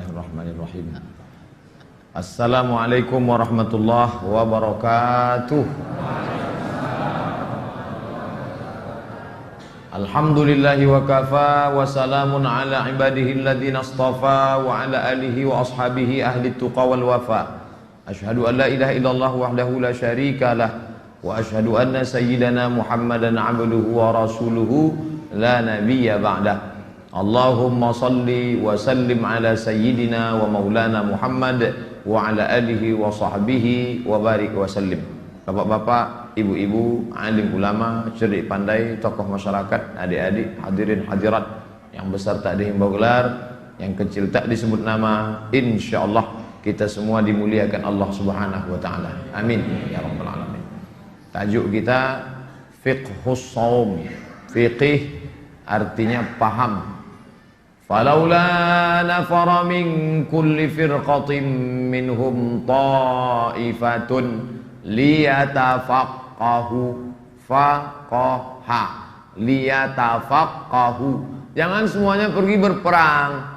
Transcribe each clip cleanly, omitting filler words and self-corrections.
Bismillahirrahmanirrahim. Assalamualaikum warahmatullahi wabarakatuh. Alhamdulillahi wa kafa wa salamun ala ibadihi alladhina astafa wa ala alihi wa ashabihi ahli tuqa wal wafa. Asyhadu an la ilaha illallah wahdahu la syarika lah wa asyhadu anna sayyidana Muhammadan abduhu wa rasuluhu la nabiyya ba'dah. Allahumma salli wa sallim ala sayyidina wa maulana Muhammad wa ala alihi wa sahbihi wa barik wa sallim. Bapak-bapak, ibu-ibu, alim ulama, cerdik pandai, tokoh masyarakat, adik-adik, hadirin hadirat, yang besar tak dihimbau gelar, yang kecil tak disebut nama, insyaallah kita semua dimuliakan Allah Subhanahu wa taala. Amin ya rabbal alamin. Tajuk kita fiqhus shaum. Fiqih artinya paham. Falaula nafara min kulli firqatin minhum ta'ifatun liyatafaqahu faqaha liyatafaqahu. Jangan semuanya pergi berperang.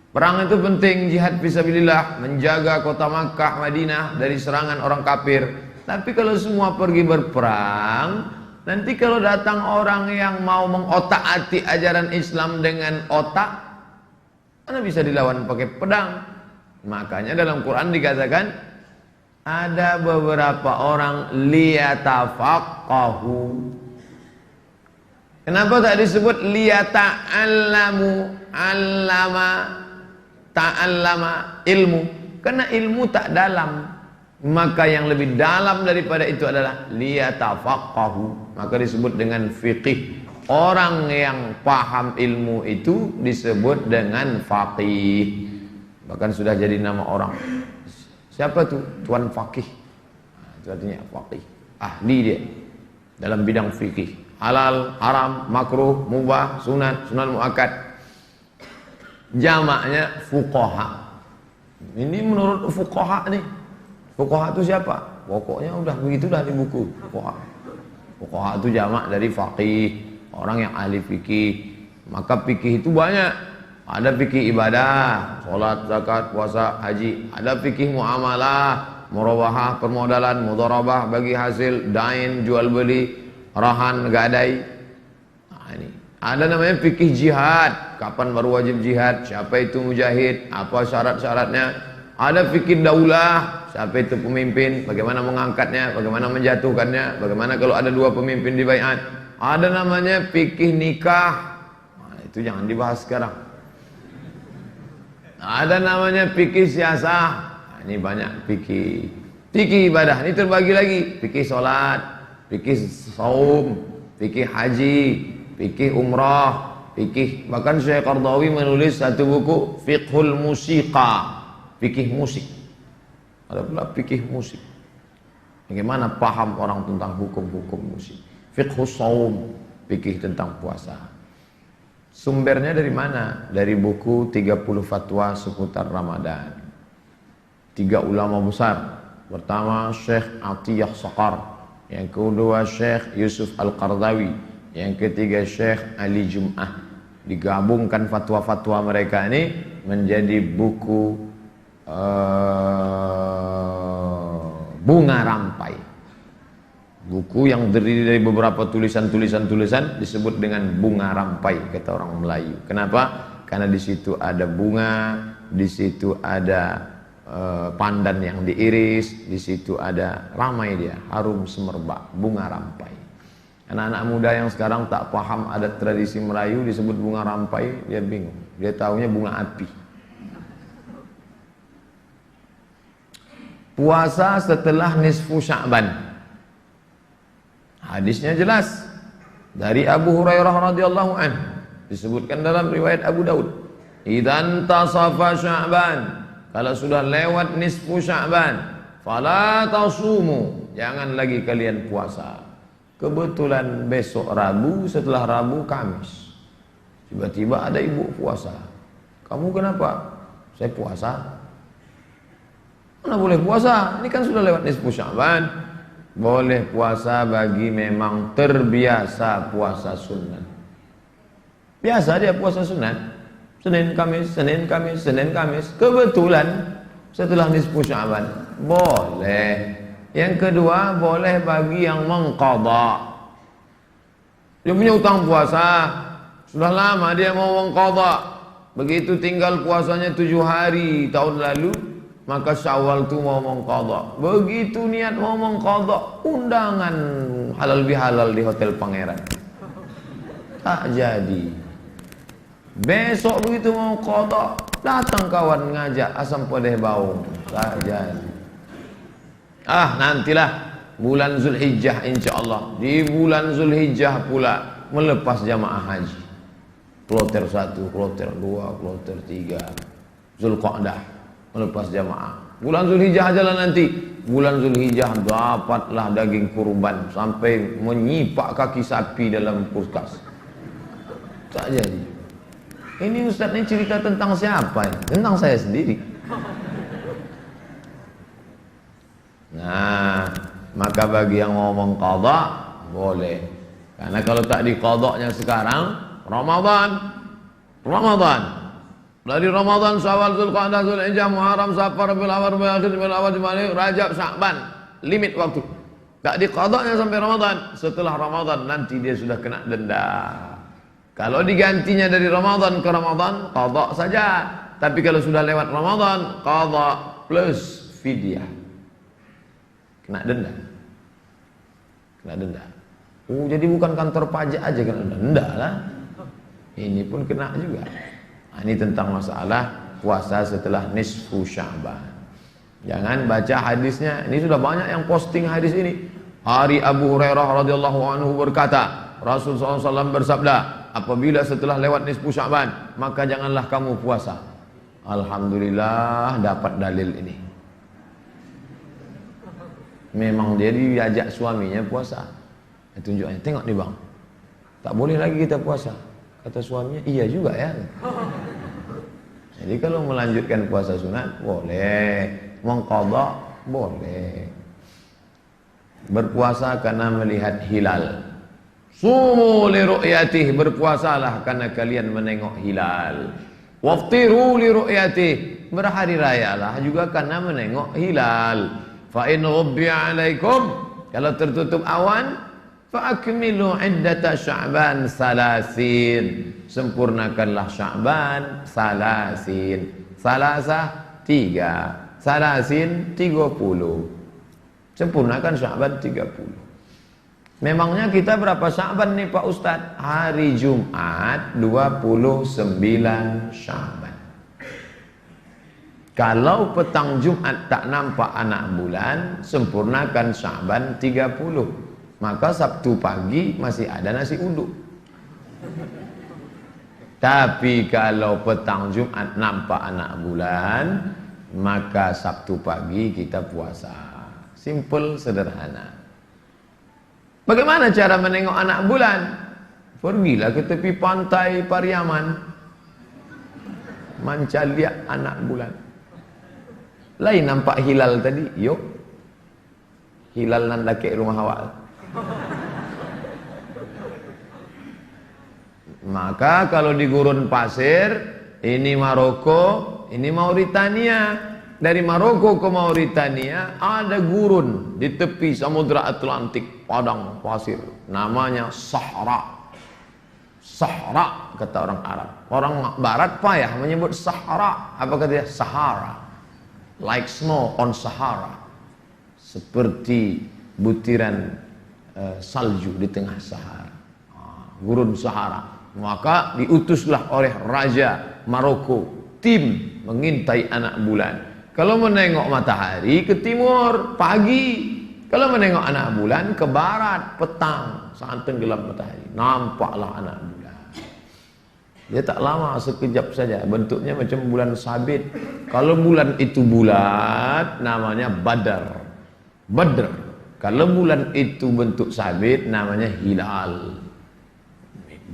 Perang itu penting, jihad fisabilillah, menjaga kota Makkah, Madinah dari serangan orang kafir. Tapi kalau semua pergi berperang, nanti kalau datang orang yang mau mengotak-atik ajaran Islam dengan otak, mana bisa dilawan pakai pedang? Makanya dalam Quran dikatakan ada beberapa orang liyatafaqahu. Kenapa tak disebut liyata'allamu? Allama, ta'allama, ilmu. Karena ilmu tak dalam. Maka yang lebih dalam daripada itu adalah liyatafaqahu. Maka disebut dengan fiqih. Orang yang paham ilmu itu disebut dengan faqih. Bahkan sudah jadi nama orang. Siapa tuh? Tuan Faqih. Itu artinya faqih. Ahli dia dalam bidang fikih. Halal, haram, makruh, mubah, sunat, sunat muakkad. Jamaknya fuqaha. Ini menurut fuqaha nih. Fuqaha itu siapa? Pokoknya udah begitulah di buku. Fuqaha itu jamak dari faqih, orang yang ahli fikih. Maka fikih itu banyak. Ada fikih ibadah, salat, zakat, puasa, haji. Ada fikih muamalah, murabahah, permodalan, mudharabah, bagi hasil, dain, jual beli, rahan, gadai. Nah, ini. Ada namanya fikih jihad. Kapan baru wajib jihad? Siapa itu mujahid? Apa syarat-syaratnya? Ada fikih daulah, siapa itu pemimpin, bagaimana mengangkatnya, bagaimana menjatuhkannya, bagaimana kalau ada dua pemimpin di baiat. Ada namanya fikih nikah. Nah, itu jangan dibahas sekarang. Ada namanya fikih siasah. Nah, ini banyak fikih. Fikih ibadah, ini terbagi lagi. Fikih salat, fikih saum, fikih haji, fikih umrah, fikih. Bahkan Syekh Qardawi menulis satu buku Fiqhul Musiqa. Fikih musik. Ada pula fikih musik. Bagaimana paham orang tentang hukum-hukum musik. Fiqhus shaum, fikih tentang puasa. Sumbernya dari mana? Dari buku 30 fatwa seputar Ramadan. 3 ulama besar. Pertama Syekh Atiyah Saqar, yang kedua Syekh Yusuf Al-Qardawi, yang ketiga Syekh Ali Jum'ah. Digabungkan fatwa-fatwa mereka ini menjadi buku Bunga Rampai. Buku yang terdiri dari beberapa tulisan disebut dengan Bunga Rampai, kata orang Melayu. Kenapa? Karena di situ ada bunga, di situ ada pandan yang diiris, di situ ada ramai dia, harum semerbak, bunga rampai. Anak-anak muda yang sekarang tak paham adat tradisi Melayu disebut bunga rampai, dia bingung. Dia taunya bunga api. Puasa setelah nisfu Sya'ban. Hadisnya jelas dari Abu Hurairah radhiyallahu anhu, disebutkan dalam riwayat Abu Daud. Idzan tasafa Sya'ban, kalau sudah lewat nisfu Sya'ban, fala tasumu, jangan lagi kalian puasa. Kebetulan besok Rabu, setelah Rabu Kamis. Tiba-tiba ada ibu puasa. Kamu kenapa? Saya puasa. Mana boleh puasa? Ini kan sudah lewat nisfu Sya'ban. Boleh puasa bagi memang terbiasa puasa sunat. Biasa dia puasa sunat. Senin Kamis, Senin Kamis, Senin Kamis. Kebetulan setelah nisfu Sya'ban boleh. Yang kedua, boleh bagi yang mengqadha. Dia punya utang puasa, sudah lama dia mau mengqadha. Begitu tinggal puasanya 7 hari tahun lalu, maka Syawal itu mau mengqadha. Begitu niat mau mengqadha, undangan halal bihalal di Hotel Pangeran. Tak jadi. Besok begitu mau qadha, datang kawan ngajak asam pedeh bau. Tak jadi. Nantilah bulan Zulhijjah insyaallah. Di bulan Zulhijjah pula melepas jamaah haji. Kloter 1, kloter 2, kloter 3, Zulqa'dah melepas jamaah. Bulan Zulhijjah aja lah nanti. Bulan Zulhijjah dapatlah daging kurban sampai menyipak kaki sapi dalam kulkas. Tak jadi. Ini Ustaz ini cerita tentang siapa ini? Tentang saya sendiri. Nah, maka bagi yang mau mengqadha boleh. Karena kalau tak diqadhanya sekarang Ramadan. Dari Ramadan, Syawal, Zulqa'dah, Zulhijjah, Muharram, Safar, Rabiul Awwal, Rabiul Akhir, Rabiul Awwal, Jumadil, Rajab, Sya'ban. Limit waktu. Tak diqadhanya sampai Ramadan. Setelah Ramadan nanti dia sudah kena denda. Kalau digantinya dari Ramadan ke Ramadan, qadha saja. Tapi kalau sudah lewat Ramadan, qadha plus fidyah. Kena denda. Kena denda. Jadi bukan kantor pajak aja kena denda lah. Ini pun kena juga. Ini tentang masalah puasa setelah nisfu Sya'ban. Jangan baca hadisnya. Ini sudah banyak yang posting hadis ini. Hari Abu Hurairah radhiyallahu anhu berkata, Rasulullah SAW bersabda, apabila setelah lewat nisfu Sya'ban, maka janganlah kamu puasa. Alhamdulillah dapat dalil ini. Memang dia diajak suaminya puasa. Tunjuknya, tengok nih bang, tak boleh lagi kita puasa. Kata suaminya, iya juga ya. Jadi kalau melanjutkan puasa sunat boleh, mengqadha boleh. Berpuasa karena melihat hilal. Sumu li ru'yatih, berpuasalah karena kalian menengok hilal. Waftiru li ru'yatih, berhari rayalah juga karena menengok hilal. Fa in ghubbiya alaikum, kalau tertutup awan, fa'akmilu iddata Sya'ban salasin, sempurnakanlah Sya'ban salasin. Salasah 3, salasin 30. Sempurnakan Sya'ban 30. Memangnya kita berapa Sya'ban nih Pak Ustadz? Hari Jumat 29 Sya'ban. Kalau petang Jumat tak nampak anak bulan, sempurnakan Sya'ban 30. Maka Sabtu pagi masih ada nasi uduk. Tapi kalau petang Jumat nampak anak bulan, maka Sabtu pagi kita puasa. Simple, sederhana. Bagaimana cara menengok anak bulan? Pergilah ke tepi pantai Pariaman, manca lihat anak bulan. Lain nampak hilal tadi, yuk. Hilal nanda ke rumah awal. Maka kalau di gurun pasir, ini Maroko, ini Mauritania. Dari Maroko ke Mauritania ada gurun di tepi Samudra Atlantik, padang pasir, namanya Sahara. Sahara kata orang Arab. Orang Barat payah menyebut Sahara. Apa kata dia? Sahara. Like snow on Sahara. Seperti butiran salju di tengah Sahara, gurun Sahara. Maka diutuslah oleh Raja Maroko tim mengintai anak bulan. Kalau menengok matahari ke timur pagi, kalau menengok anak bulan ke barat petang, saat tenggelam matahari nampaklah anak bulan. Dia tak lama, sekejap saja, bentuknya macam bulan sabit. Kalau bulan itu bulat namanya Badar. Badr. Kalau bulan itu bentuk sabit namanya hilal.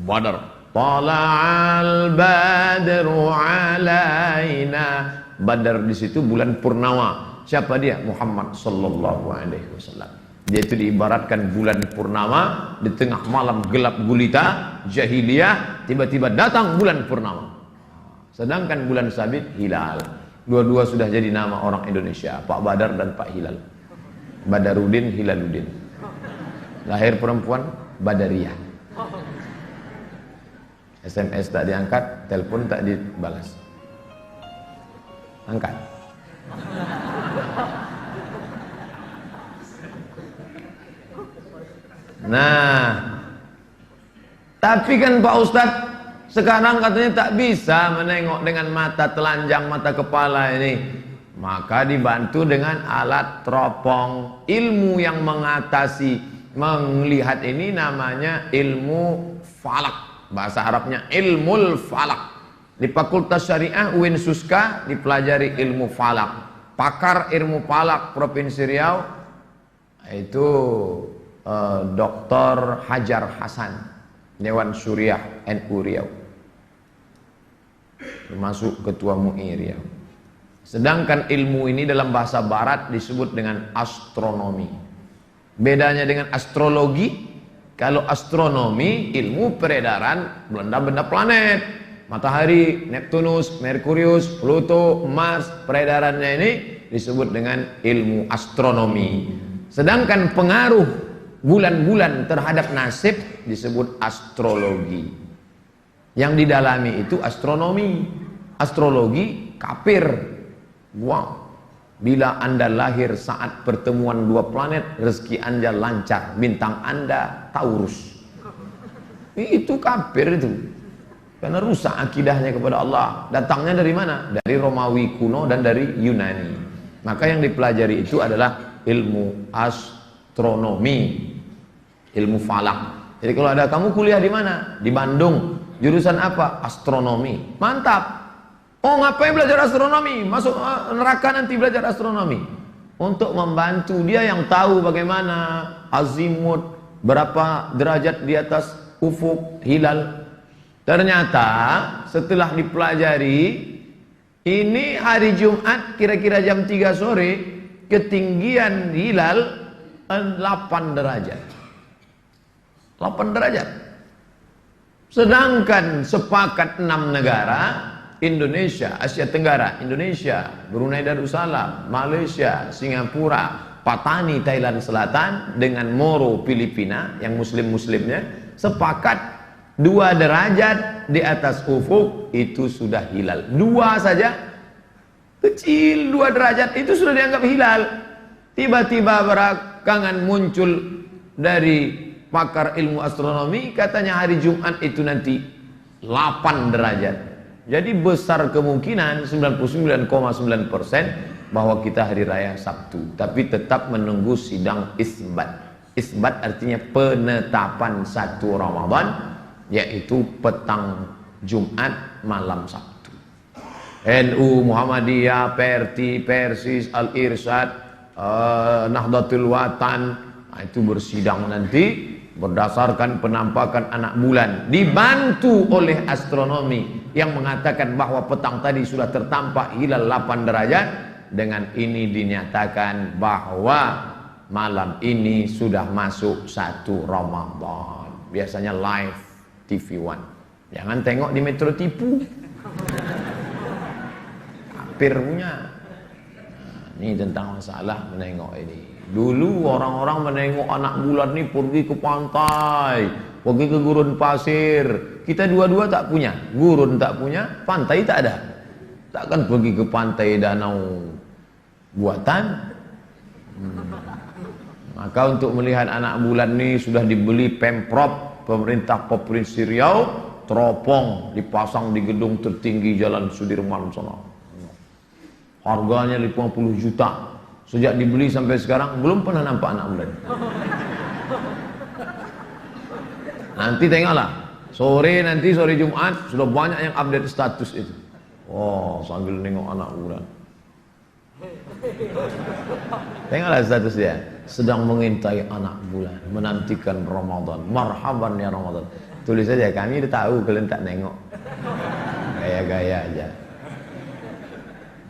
Badar. Tala'al badru alaina. Badar di situ bulan purnama. Siapa dia? Muhammad sallallahu alaihi wasallam. Dia itu diibaratkan bulan purnama di tengah malam gelap gulita jahiliyah, tiba-tiba datang bulan purnama. Sedangkan bulan sabit hilal. Dua-dua sudah jadi nama orang Indonesia, Pak Badar dan Pak Hilal. Badarudin, Hilaluddin. Lahir perempuan, Badariyah. SMS tak diangkat, telepon tak dibalas. Angkat. Nah, tapi kan Pak Ustadz sekarang katanya tak bisa menengok dengan mata telanjang, mata kepala ini. Maka dibantu dengan alat teropong. Ilmu yang mengatasi melihat ini namanya ilmu falak. Bahasa Arabnya ilmul falak. Di Fakultas Syariah UIN Suska dipelajari ilmu falak. Pakar ilmu falak Provinsi Riau itu Dr. Hajar Hasan, Dewan Syuriah NU Riau, termasuk Ketua MUI Riau. Sedangkan ilmu ini dalam bahasa barat disebut dengan astronomi. Bedanya dengan astrologi, kalau astronomi ilmu peredaran benda-benda planet, matahari, Neptunus, Merkurius, Pluto, Mars, peredarannya ini disebut dengan ilmu astronomi. Sedangkan pengaruh bulan-bulan terhadap nasib disebut astrologi. Yang didalami itu astronomi. Astrologi kafir. Wow. Bila Anda lahir saat pertemuan dua planet, rezeki Anda lancar, bintang Anda Taurus. Itu kafir itu. Karena rusak akidahnya kepada Allah. Datangnya dari mana? Dari Romawi kuno dan dari Yunani. Maka yang dipelajari itu adalah ilmu astronomi, ilmu falak. Jadi kalau ada kamu kuliah di mana? Di Bandung. Jurusan apa? Astronomi. Mantap. Oh, ngapain belajar astronomi? Masuk neraka nanti belajar astronomi. Untuk membantu dia yang tahu bagaimana azimut, berapa derajat di atas ufuk hilal. Ternyata setelah dipelajari, ini hari Jumat kira-kira jam 3 sore, ketinggian hilal 8 derajat. 8 derajat. Sedangkan sepakat 6 negara, Indonesia, Asia Tenggara, Indonesia, Brunei Darussalam, Malaysia, Singapura, Patani, Thailand Selatan, dengan Moro, Filipina, yang muslim-muslimnya, sepakat 2 derajat di atas ufuk itu sudah hilal. 2 saja, kecil 2 derajat itu sudah dianggap hilal. Tiba-tiba belakangan muncul dari pakar ilmu astronomi, katanya hari Jumat itu nanti 8 derajat. Jadi besar kemungkinan 99,9% bahwa kita hari raya Sabtu. Tapi tetap menunggu sidang isbat. Isbat artinya penetapan 1 Ramadan, yaitu petang Jumat malam Sabtu. NU, Muhammadiyah, PRT, Persis, Al-Irsyad, Nahdlatul Watan, itu bersidang nanti berdasarkan penampakan anak bulan, dibantu oleh astronomi yang mengatakan bahwa petang tadi sudah tertampak hilal 8 derajat. Dengan ini dinyatakan bahwa malam ini sudah masuk 1 Ramadan. Biasanya live TV One. Jangan tengok di Metro Tipu. Hampir punya. Ini tentang masalah menengok ini. Dulu orang-orang menengok anak bulan ini pergi ke pantai, pergi ke gurun pasir. Kita dua-dua tak punya, gurun tak punya, pantai tak ada. Takkan pergi ke pantai danau buatan. Maka untuk melihat anak bulan ini sudah dibeli Pemprov, pemerintah Provinsi Riau, teropong dipasang di gedung tertinggi Jalan Sudirman sana. Harganya 50 juta. Sejak dibeli sampai sekarang belum pernah nampak anak bulan. Nanti tengoklah, sore Jumat sudah banyak yang update status itu. Oh, sambil nengok anak bulan. Tengoklah status dia, sedang mengintai anak bulan, menantikan Ramadan. Marhaban ya Ramadan. Tulis saja, kami udah tahu kalian tak nengok. Gaya-gaya aja.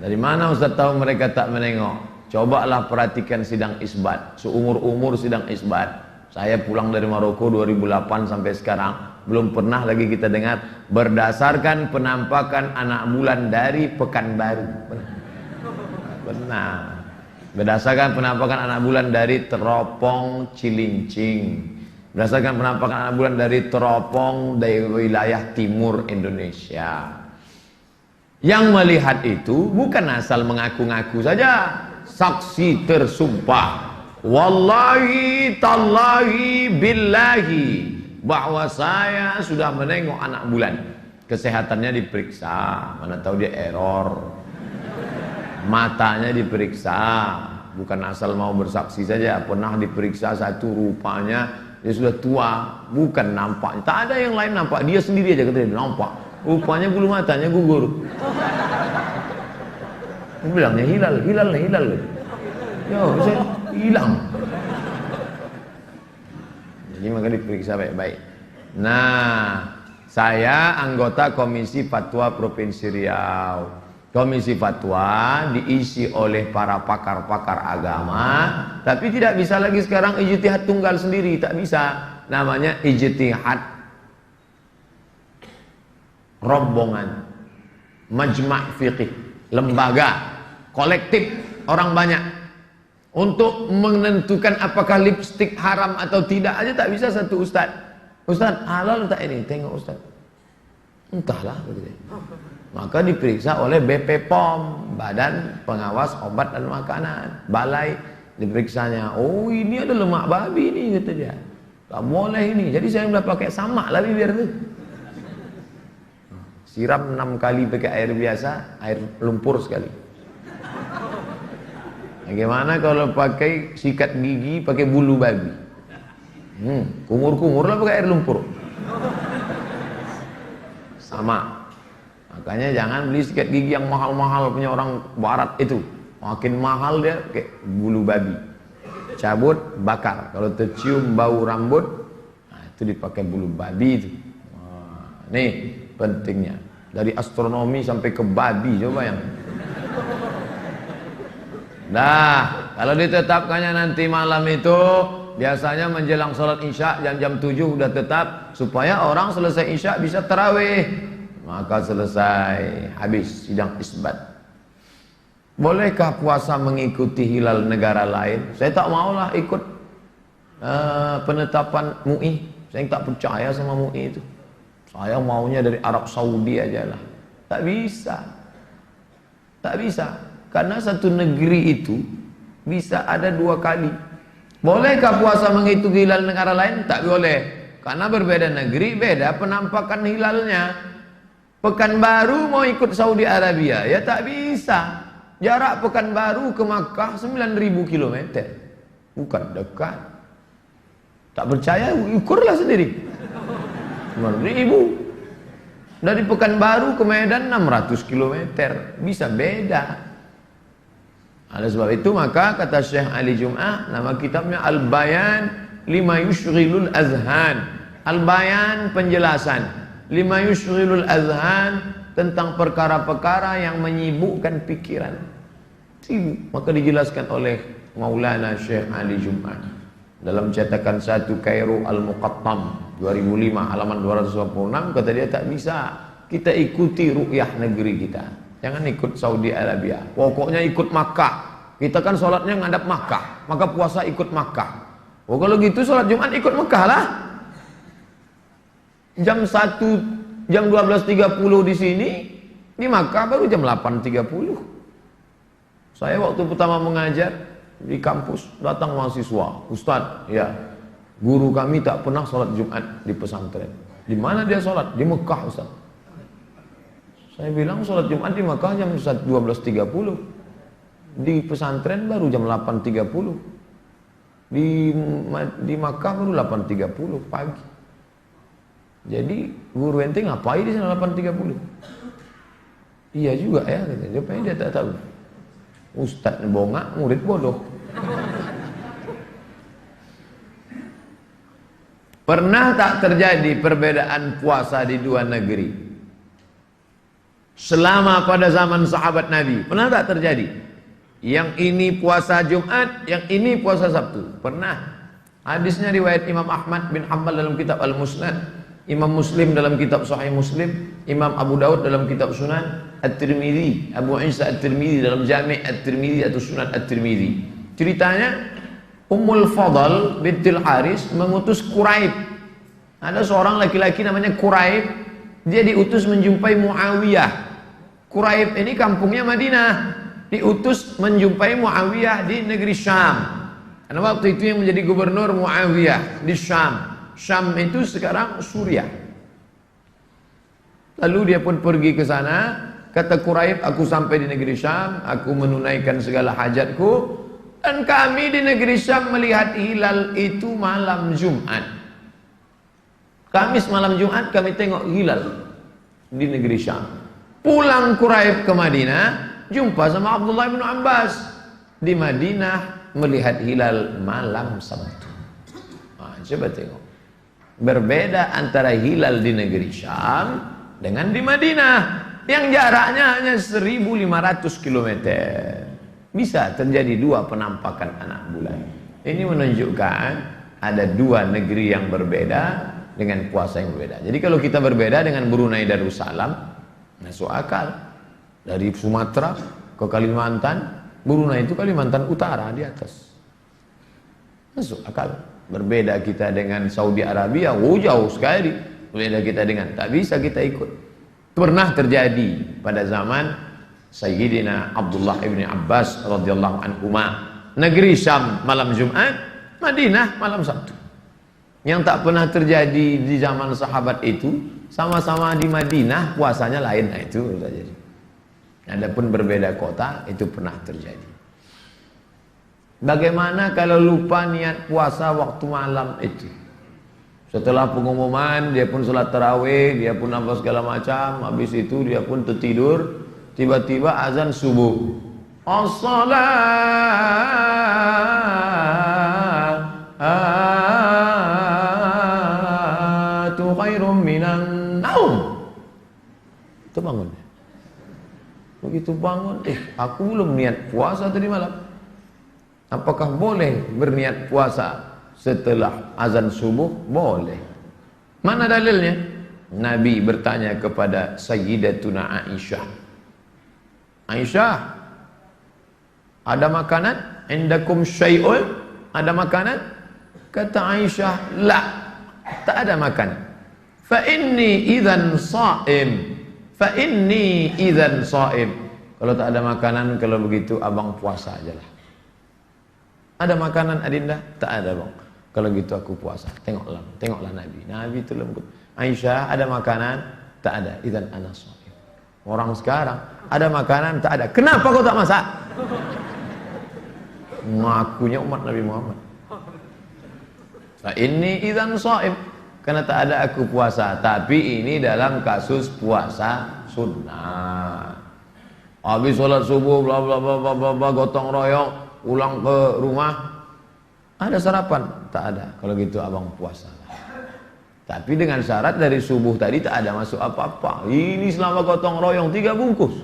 Dari mana Ustaz tahu mereka tak menengok? Cobalah perhatikan sidang isbat. Seumur-umur sidang isbat. Saya pulang dari Maroko 2008 sampai sekarang belum pernah lagi kita dengar berdasarkan penampakan anak bulan dari Pekanbaru. Benar. Berdasarkan penampakan anak bulan dari Teropong Cilincing. Berdasarkan penampakan anak bulan dari Teropong dari wilayah timur Indonesia. Yang melihat itu bukan asal mengaku-ngaku saja, saksi tersumpah, wallahi tallahi billahi, bahwa saya sudah menengok anak bulan. Kesehatannya diperiksa, mana tahu dia error. Matanya diperiksa, bukan asal mau bersaksi saja. Pernah diperiksa satu, rupanya dia sudah tua, bukan nampak. Tak ada yang lain nampak, dia sendiri aja katanya nampak. Rupanya bulu matanya gugur. Dia bilangnya hilal. Ya, saya hilang. Jadi maka diperiksa baik-baik. Nah, saya anggota Komisi Fatwa Provinsi Riau. Komisi Fatwa diisi oleh para pakar-pakar agama, tapi tidak bisa lagi sekarang ijtihad tunggal sendiri, tak bisa. Namanya ijtihad rombongan, majma' fiqih, lembaga, kolektif, orang banyak. Untuk menentukan apakah lipstik haram atau tidak aja tak bisa satu ustaz. Ustaz, halal tak ini? Tengok ustaz. Entahlah. Maka diperiksa oleh BP POM, Badan Pengawas Obat dan Makanan, balai diperiksanya. Oh, ini ada lemak babi ini, kata dia. Tak boleh ini. Jadi saya sudah pakai samak lah bibir tu. Siram 6 kali pakai air biasa, air lumpur sekali. Bagaimana kalau pakai sikat gigi pakai bulu babi? Kumur-kumur lah pakai air lumpur. Sama. Makanya jangan beli sikat gigi yang mahal-mahal punya orang barat itu. Makin mahal dia pakai bulu babi. Cabut, bakar. Kalau tercium bau rambut, nah itu dipakai bulu babi itu. Nih pentingnya. Dari astronomi sampai ke babi, coba yang. Nah, kalau ditetapkannya nanti malam itu, biasanya menjelang sholat isya jam 7 udah tetap, supaya orang selesai isya bisa tarawih. Maka selesai, habis sidang isbat. Bolehkah puasa mengikuti hilal negara lain? Saya tak maulah ikut penetapan MUI. Saya tak percaya sama MUI itu. Saya maunya dari Arab Saudi aja lah. Tak bisa. Tak bisa. Karena satu negeri itu bisa ada 2 kali. Bolehkah puasa mengikuti hilal negara lain? Tak boleh. Karena berbeda negeri, beda penampakan hilalnya. Pekanbaru mau ikut Saudi Arabia, ya tak bisa. Jarak Pekanbaru ke Makkah 9.000 km. Bukan dekat. Tak percaya, ukurlah sendiri. 9.000. Dari Pekanbaru ke Medan 600 km. Bisa beda. Oleh sebab itu maka kata Syekh Ali Jum'ah, nama kitabnya Al-Bayan Lima Yushghilul Azhan. Al-Bayan penjelasan, Lima Yushghilul Azhan, tentang perkara-perkara yang menyibukkan pikiran. Sibuk. Maka dijelaskan oleh Maulana Syekh Ali Jum'ah dalam cetakan 1 Kairo Al-Muqattam 2005 halaman 226, kata dia tak bisa kita ikuti ru'yah negeri kita. Jangan ikut Saudi Arabia. Pokoknya ikut Makkah. Kita kan sholatnya ngadap Makkah, maka puasa ikut Makkah. Oh kalau gitu sholat Jumat ikut Makkah lah. Jam 12.30 di sini, di Makkah baru jam 8.30. Saya waktu pertama mengajar di kampus, datang mahasiswa, Ustadz, ya, guru kami tak pernah sholat Jumat di pesantren. Di mana dia sholat? Di Mekah, Ustaz. Saya bilang sholat Jumat di Mekah jam 12.30. Di pesantren baru jam 8.30. Di Mekah baru 8.30 pagi. Jadi guru ente ngapain di sana 8.30? Iya juga ya, katanya. Rupanya dia tak tahu. Ustadz bongak, murid bodoh. Pernah tak terjadi perbedaan puasa di 2 negeri selama pada zaman sahabat Nabi? Pernah tak terjadi? Yang ini puasa Jumat, yang ini puasa Sabtu. Pernah. Hadisnya riwayat Imam Ahmad bin Hanbal dalam kitab Al-Musnad. Imam Muslim dalam kitab Sahih Muslim, Imam Abu Daud dalam kitab Sunan, At-Tirmidzi, Abu Isa At-Tirmidzi dalam Jami' At-Tirmidzi atau Sunan At-Tirmidzi. Ceritanya Ummul Fadl bintil Haris mengutus Quraib. Ada seorang laki-laki namanya Quraib, dia diutus menjumpai Muawiyah. Quraib ini kampungnya Madinah, diutus menjumpai Muawiyah di negeri Syam. Karena waktu itu yang menjadi gubernur Muawiyah di Syam. Syam itu sekarang Suriah. Lalu dia pun pergi ke sana. Kata Quraib, aku sampai di negeri Syam, aku menunaikan segala hajatku, dan kami di negeri Syam melihat hilal itu malam Jumat. Kamis malam Jumat kami tengok hilal di negeri Syam. Pulang Quraib ke Madinah, jumpa sama Abdullah bin Abbas di Madinah melihat hilal malam Sabtu. Coba tengok. Berbeda antara hilal di negeri Syam dengan di Madinah yang jaraknya hanya 1500 km. Bisa terjadi dua penampakan anak bulan. Ini menunjukkan ada dua negeri yang berbeda dengan puasa yang berbeda. Jadi kalau kita berbeda dengan Brunei Darussalam, masuk akal. Dari Sumatera ke Kalimantan, Brunei itu Kalimantan Utara di atas. Masuk akal. Berbeda kita dengan Saudi Arabia, jauh sekali. Berbeda kita dengan, tak bisa kita ikut. Pernah terjadi pada zaman Sayyidina Abdullah ibn Abbas radhiyallahu anhuma. Negeri Syam malam Jumat, Madinah malam Sabtu. Yang tak pernah terjadi di zaman sahabat itu, sama-sama di Madinah puasanya lain. Nah, itu terjadi. Adapun berbeda kota, itu pernah terjadi. Bagaimana kalau lupa niat puasa waktu malam itu? Setelah pengumuman, dia pun sholat tarawih, dia pun apa segala macam, habis itu dia pun tertidur, tiba-tiba azan subuh. As-salatu khairum minan naum. Itu bangun. Begitu bangun, aku belum niat puasa tadi malam. Apakah boleh berniat puasa setelah azan subuh? Boleh. Mana dalilnya? Nabi bertanya kepada Sayyidatuna Aisyah. Aisyah, ada makanan? Indakum syai'un? Ada makanan? Kata Aisyah, la, tak ada makanan. Fa inni idzan sha'im. Fa inni idzan sha'im. Kalau tak ada makanan, kalau begitu abang puasa ajalah. Ada makanan Adinda? Tak ada bang. Kalau gitu aku puasa. Tengoklah Nabi. Nabi itu lembut. Aisyah, ada makanan? Tak ada. Idzan ana shaim. Orang sekarang ada makanan, tak ada. Kenapa kau tak masak? Ngakunya umat Nabi Muhammad. Nah, ini idzan shaim. Karena tak ada aku puasa. Tapi ini dalam kasus puasa sunnah. Habis sholat subuh, bla bla bla bla bla, gotong royong, pulang ke rumah, ada sarapan? Tak ada. Kalau gitu abang puasa. Tapi dengan syarat dari subuh tadi tak ada masuk apa-apa. Ini selama gotong royong 3 bungkus.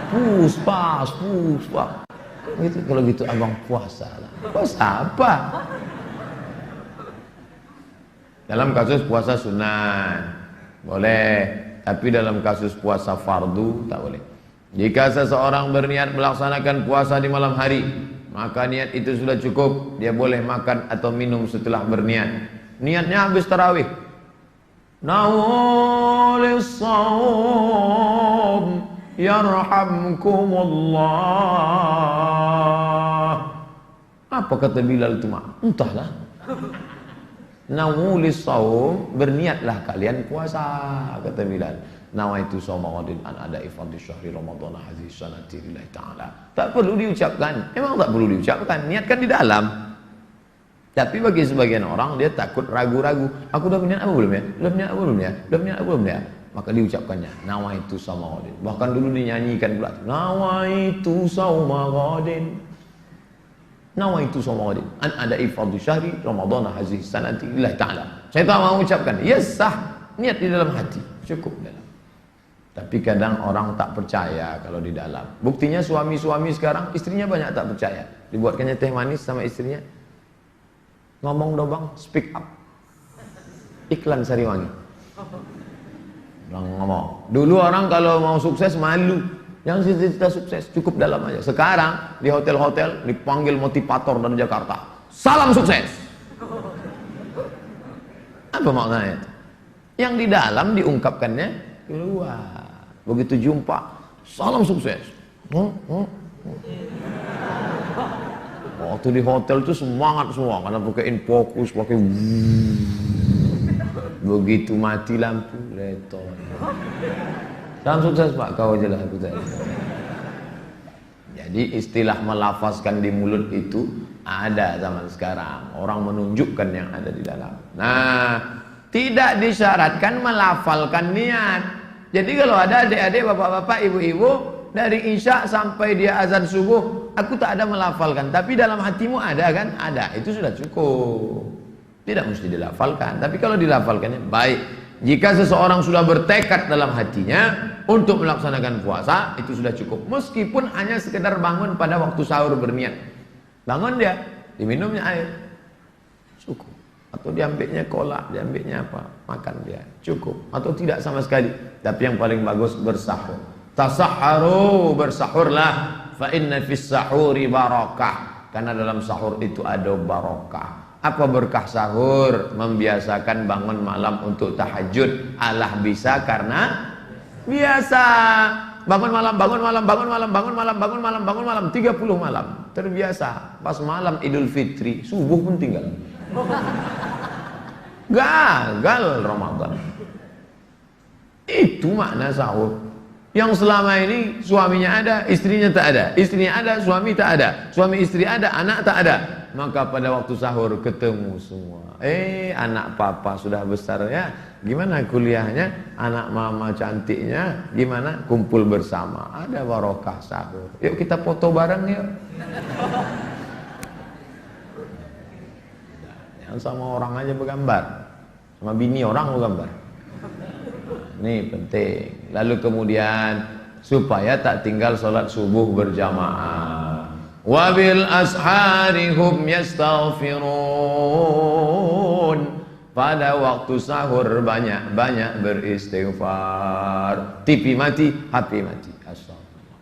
Puspas. Gitu. Kalau gitu abang puasa lah. Puasa apa? Dalam kasus puasa sunnah boleh, tapi dalam kasus puasa fardu tak boleh. Jika seseorang berniat melaksanakan puasa di malam hari, maka niat itu sudah cukup. Dia boleh makan atau minum setelah berniat. Niatnya habis tarawih. Nawalis saum yarhamkumullah. Apa kata Bilal itu mak? Entahlah. Nawalis saum, berniatlah kalian puasa, kata Bilal. Nawaitu shauma ghadin an ada'i fardhi syahri ramadhan hadhihi sanati lillahi ta'ala. Tak perlu diucapkan. Memang tak perlu diucapkan, niatkan di dalam. Tapi bagi sebagian orang dia takut ragu-ragu. Aku dah berniat apa belum ya? Belum niat apa belum ya? Belum niat apa belum ya? Maka diucapkannya nawaitu shauma ghadin. Bahkan dulu dinyanyikan pula. Nawaitu shauma ghadin. Nawaitu shauma ghadin an ada'i fardhi syahri ramadhan hadhihi sanati lillahi ta'ala. Saya tak mau ucapkan. Yes, sah. Niat di dalam hati. Cukup dalam. Tapi kadang orang tak percaya kalau di dalam. Buktinya suami-suami sekarang istrinya banyak tak percaya. Dibuatkannya teh manis sama istrinya. Ngomong dong bang, speak up. Iklan Sariwangi. Ngomong. Dulu orang kalau mau sukses malu. Yang cita-cita sukses cukup dalam aja. Sekarang di hotel-hotel dipanggil motivator dari Jakarta. Salam sukses. Apa maknanya? Yang di dalam diungkapkannya keluar. Begitu jumpa, salam sukses. Waktu di hotel itu semangat semua karena pakai fokus, pakai begitu mati lampu leton. Salam sukses Pak, kau aja lah aku tadi. Jadi istilah melafazkan di mulut itu ada zaman sekarang. Orang menunjukkan yang ada di dalam. Nah, tidak disyaratkan melafalkan niat. Jadi kalau ada adik-adik, bapak-bapak, ibu-ibu, dari isya sampai dia azan subuh, aku tak ada melafalkan. Tapi dalam hatimu ada kan? Ada. Itu sudah cukup. Tidak mesti dilafalkan. Tapi kalau dilafalkannya baik. Jika seseorang sudah bertekad dalam hatinya untuk melaksanakan puasa, itu sudah cukup. Meskipun hanya sekedar bangun pada waktu sahur berniat. Bangun dia, diminumnya air. Cukup. Atau diambilnya kolak, diambilnya apa, makan dia, cukup. Atau tidak sama sekali. Tapi yang paling bagus bersahur. Tasahharu, bersahurlah. Fa inna fis sahuri barakah. Karena dalam sahur itu ada barakah. Apa berkah sahur? Membiasakan bangun malam untuk tahajud. Allah bisa karena biasa. Bangun malam, bangun malam, bangun malam, bangun malam, bangun malam, bangun malam, 30 malam. Terbiasa. Pas malam Idul Fitri, subuh pun tinggal. Gagal Ramadan. Itu makna sahur. Yang selama ini suaminya ada, istrinya tak ada. Istrinya ada, suami tak ada. Suami istri ada, anak tak ada. Maka pada waktu sahur ketemu semua. Anak papa sudah besar ya. Gimana kuliahnya? Anak mama cantiknya gimana? Kumpul bersama. Ada barokah sahur. Yuk kita foto bareng yuk. Jangan sama orang aja bergambar. Sama bini orang bergambar. Ini penting. Lalu kemudian supaya tak tinggal sholat subuh berjamaah. Wabil ashari hum yastaghfirun. Pada waktu sahur banyak-banyak beristighfar. TV mati, HP mati. Astagfirullah.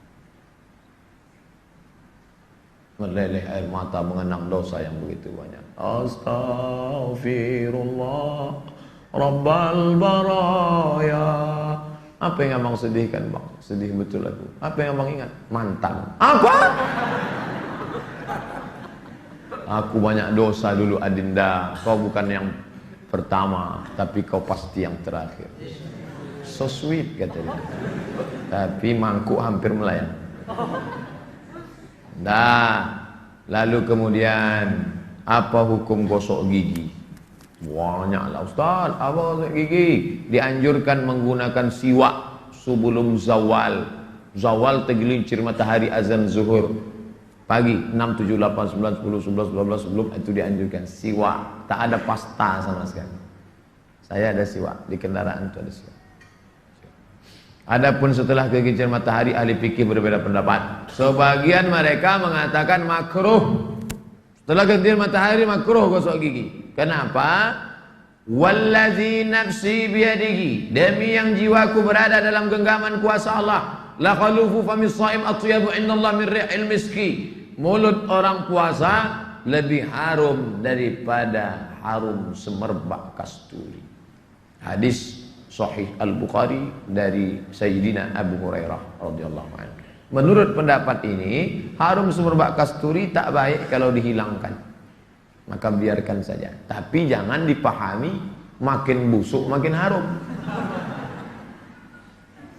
Meleleh air mata mengenang dosa yang begitu banyak. Astagfirullah Rabbal baraya. Apa yang abang sedihkan bang? Sedih betul aku. Apa yang abang ingat? Mantan. Apa? Aku banyak dosa dulu Adinda. Kau bukan yang pertama, tapi kau pasti yang terakhir. So sweet kata dia. Tapi mangkuk hampir melayang. Nah, lalu kemudian apa hukum gosok gigi? Banyaklah Ustaz, apa gosok gigi? Dianjurkan menggunakan siwak sebelum zawal. Zawal tergelincir matahari azan zuhur. Pagi 6, 7, 8, 9, 10, 11, 12 sebelum itu dianjurkan siwak. Tak ada pasta sama sekali. Saya ada siwak di kendaraan itu ada siwak. Adapun setelah tergelincir matahari ahli fikih berbeda pendapat. Sebagian mereka mengatakan makruh. Setelah tergelincir matahari makruh gosok gigi. Kenapa? Wallazi nafsi biyadihi, demi yang jiwaku berada dalam genggaman kuasa Allah. La khalufu famis shaim atyabu indallah min rihil miski. Mulut orang puasa lebih harum daripada harum semerbak kasturi. Hadis sahih Al-Bukhari dari Sayyidina Abu Hurairah radhiyallahu anhu. Menurut pendapat ini, harum semerbak kasturi tak baik kalau dihilangkan. Maka biarkan saja. Tapi jangan dipahami makin busuk makin harum.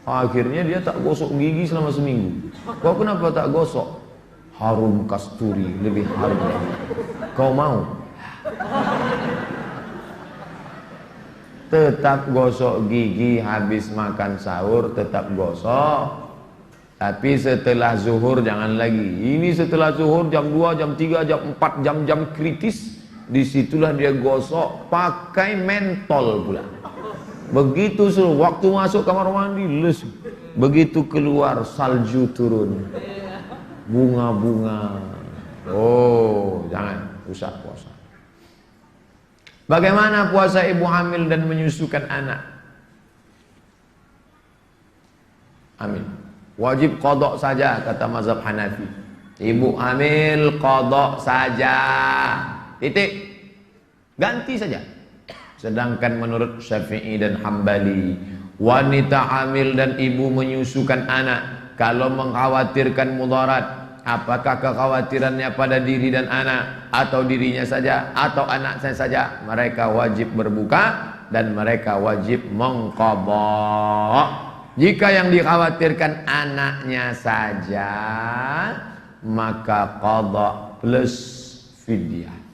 Akhirnya dia tak gosok gigi selama seminggu. Kau kenapa tak gosok? Harum kasturi, lebih harum lagi. Kau mau? Tetap gosok gigi habis makan sahur, tetap gosok. Tapi setelah zuhur jangan lagi. Ini setelah zuhur jam 2, jam 3, jam 4, jam-jam kritis. Disitulah dia gosok pakai mentol pula. Begitu waktu masuk kamar mandi lesu. Begitu keluar salju turun. Bunga-bunga. Oh, jangan rusak puasa. Bagaimana puasa ibu hamil dan menyusukan anak? hamil. Wajib qada saja kata mazhab Hanafi. Ibu hamil qada saja. Titik. Ganti saja. Sedangkan menurut Syafi'i dan Hambali, wanita hamil dan ibu menyusukan anak kalau mengkhawatirkan mudarat, apakah kekhawatirannya pada diri dan anak atau dirinya saja atau anaknya saja, mereka wajib berbuka dan mereka wajib mengqadha. Jika yang dikhawatirkan anaknya saja, maka qadha plus fidyah.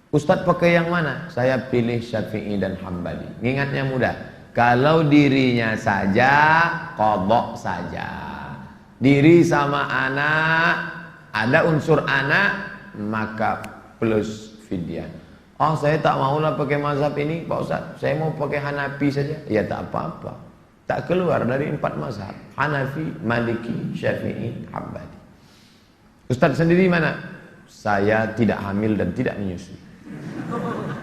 Ustadz pakai yang mana? Saya pilih Syafi'i dan Hambali. Ingatnya mudah. Kalau dirinya saja, qadha saja. Diri sama anak, ada unsur anak, maka plus fidyah. Oh, saya tak maulah pakai mazhab ini, Pak Ustadz. Saya mau pakai Hanafi saja. Ya tak apa-apa. Tak keluar dari 4 mazhab. Hanafi, Maliki, Syafi'i, Hambali. Ustadz sendiri mana? Saya tidak hamil dan tidak menyusui.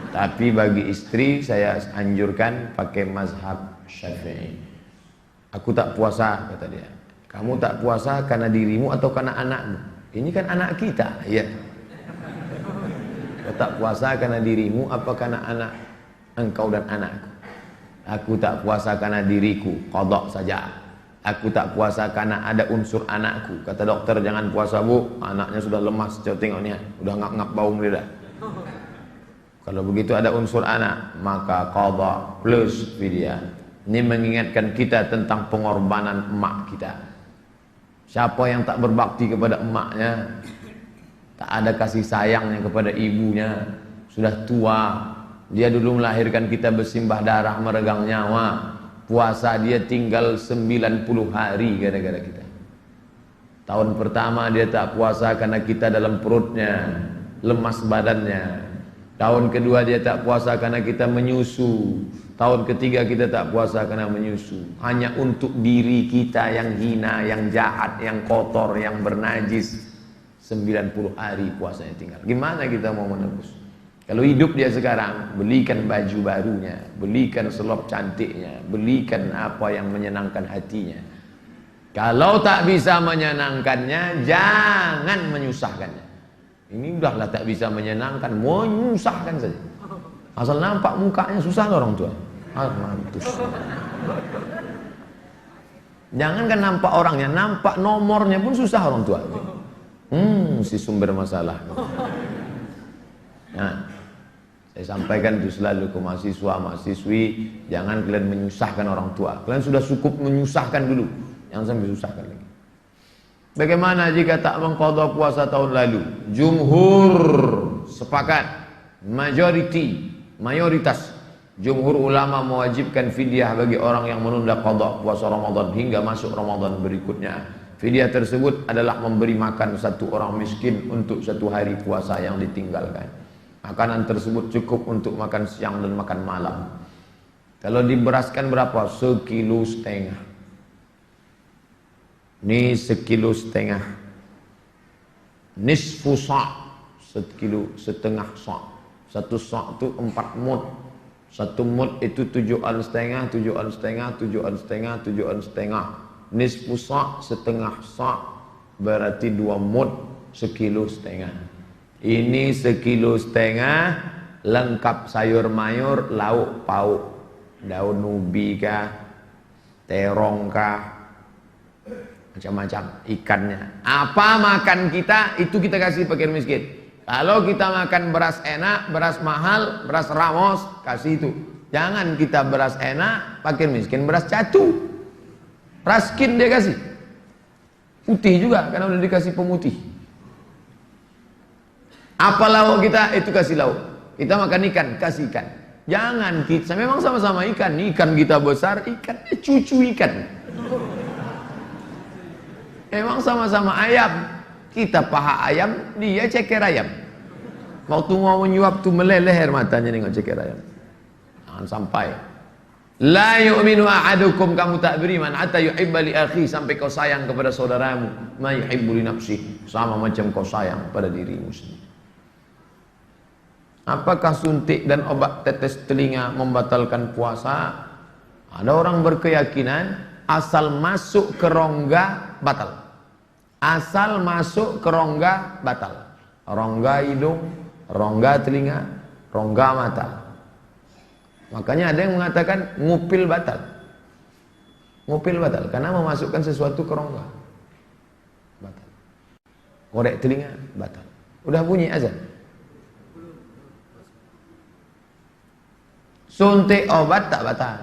Tapi bagi istri saya anjurkan pakai mazhab Syafi'i. Aku tak puasa, kata dia. Kamu tak puasa karena dirimu atau karena anakmu? Ini kan anak kita, ya. Kau tak puasa karena dirimu apa karena anak engkau dan anakku? Aku tak puasa karena diriku, qadha saja. Aku tak puasa karena ada unsur anakku. Kata dokter, jangan puasa bu, anaknya sudah lemas, coba tengok ni, udah ngap-ngap bau dia dah. Kalau begitu ada unsur anak, maka qadha plus fidyah. Ini mengingatkan kita tentang pengorbanan emak kita. Siapa yang tak berbakti kepada emaknya, tak ada kasih sayangnya kepada ibunya, sudah tua, dia dulu melahirkan kita bersimbah darah, meregang nyawa, puasa dia tinggal 90 hari gara-gara kita. Tahun pertama dia tak puasa karena kita dalam perutnya, lemas badannya. Tahun kedua dia tak puasa karena kita menyusu. Tahun ketiga kita tak puasa karena menyusu. Hanya untuk diri kita yang hina, yang jahat, yang kotor, yang bernajis. 90 hari puasanya tinggal. Gimana kita mau menebus? Kalau hidup dia sekarang, belikan baju barunya, belikan selop cantiknya, belikan apa yang menyenangkan hatinya. Kalau tak bisa menyenangkannya, jangan menyusahkannya. Ini udahlah tak bisa menyenangkan, menyusahkan saja. Asal nampak mukanya susah orang tua. Mampus. Jangankan nampak orangnya, nampak nomornya pun susah orang tua. Si sumber masalah. Nah, saya sampaikan itu selalu ke mahasiswa, mahasiswi, jangan kalian menyusahkan orang tua. Kalian sudah cukup menyusahkan dulu, jangan sampai susahkan lagi. Bagaimana jika tak mengqadha puasa tahun lalu? Jumhur sepakat, mayoritas jumhur ulama mewajibkan fidyah bagi orang yang menunda qadha puasa Ramadan hingga masuk Ramadan berikutnya. Fidyah tersebut adalah memberi makan satu orang miskin untuk 1 hari puasa yang ditinggalkan. Makanan tersebut cukup untuk makan siang dan makan malam. Kalau diberaskan berapa? 1,5 kilo. Ini 1,5 kilo. Nisfu sa', 1,5 kilo sa'. 1 sa' itu 4 mud. 1 mud itu 7 al setengah, 7 al setengah, 7 al setengah, 7 al setengah. Nisfu sa', setengah sa', berarti 2 mud, 1,5 kilo. Ini 1,5 kilo, lengkap sayur mayur, lauk pauk, daun ubi kah, terong kah, macam-macam, ikannya. Apa makan kita, itu kita kasih fakir miskin. Kalau kita makan beras enak, beras mahal, beras ramos, kasih itu. Jangan kita beras enak, fakir miskin beras catu. Raskin dia kasih. Putih juga, karena udah dikasih pemutih. Apa lauk kita, itu kasih lauk. Kita makan ikan, kasih ikan. Jangan kita, memang sama-sama ikan. Ikan kita besar, ikan cucu ikan. Memang sama-sama ayam. Kita paha ayam, dia ceker ayam. Waktu mau menyuap tuh meleleh air matanya nengok ceker ayam. Jangan sampai. La yu'minu ahadukum, kamu tak beriman hatta yuhibba li akhi, sampai kau sayang kepada saudaramu ma yuhibbu li nafsihi, sama macam kau sayang pada dirimu sendiri. Apakah suntik dan obat tetes telinga membatalkan puasa? Ada orang berkeyakinan asal masuk ke rongga batal. Asal masuk ke rongga batal. Rongga hidung, rongga telinga, rongga mata. Makanya ada yang mengatakan ngupil batal. Ngupil batal karena memasukkan sesuatu ke rongga. Batal. Korek telinga batal. Udah bunyi azan. Suntik obat tak batal.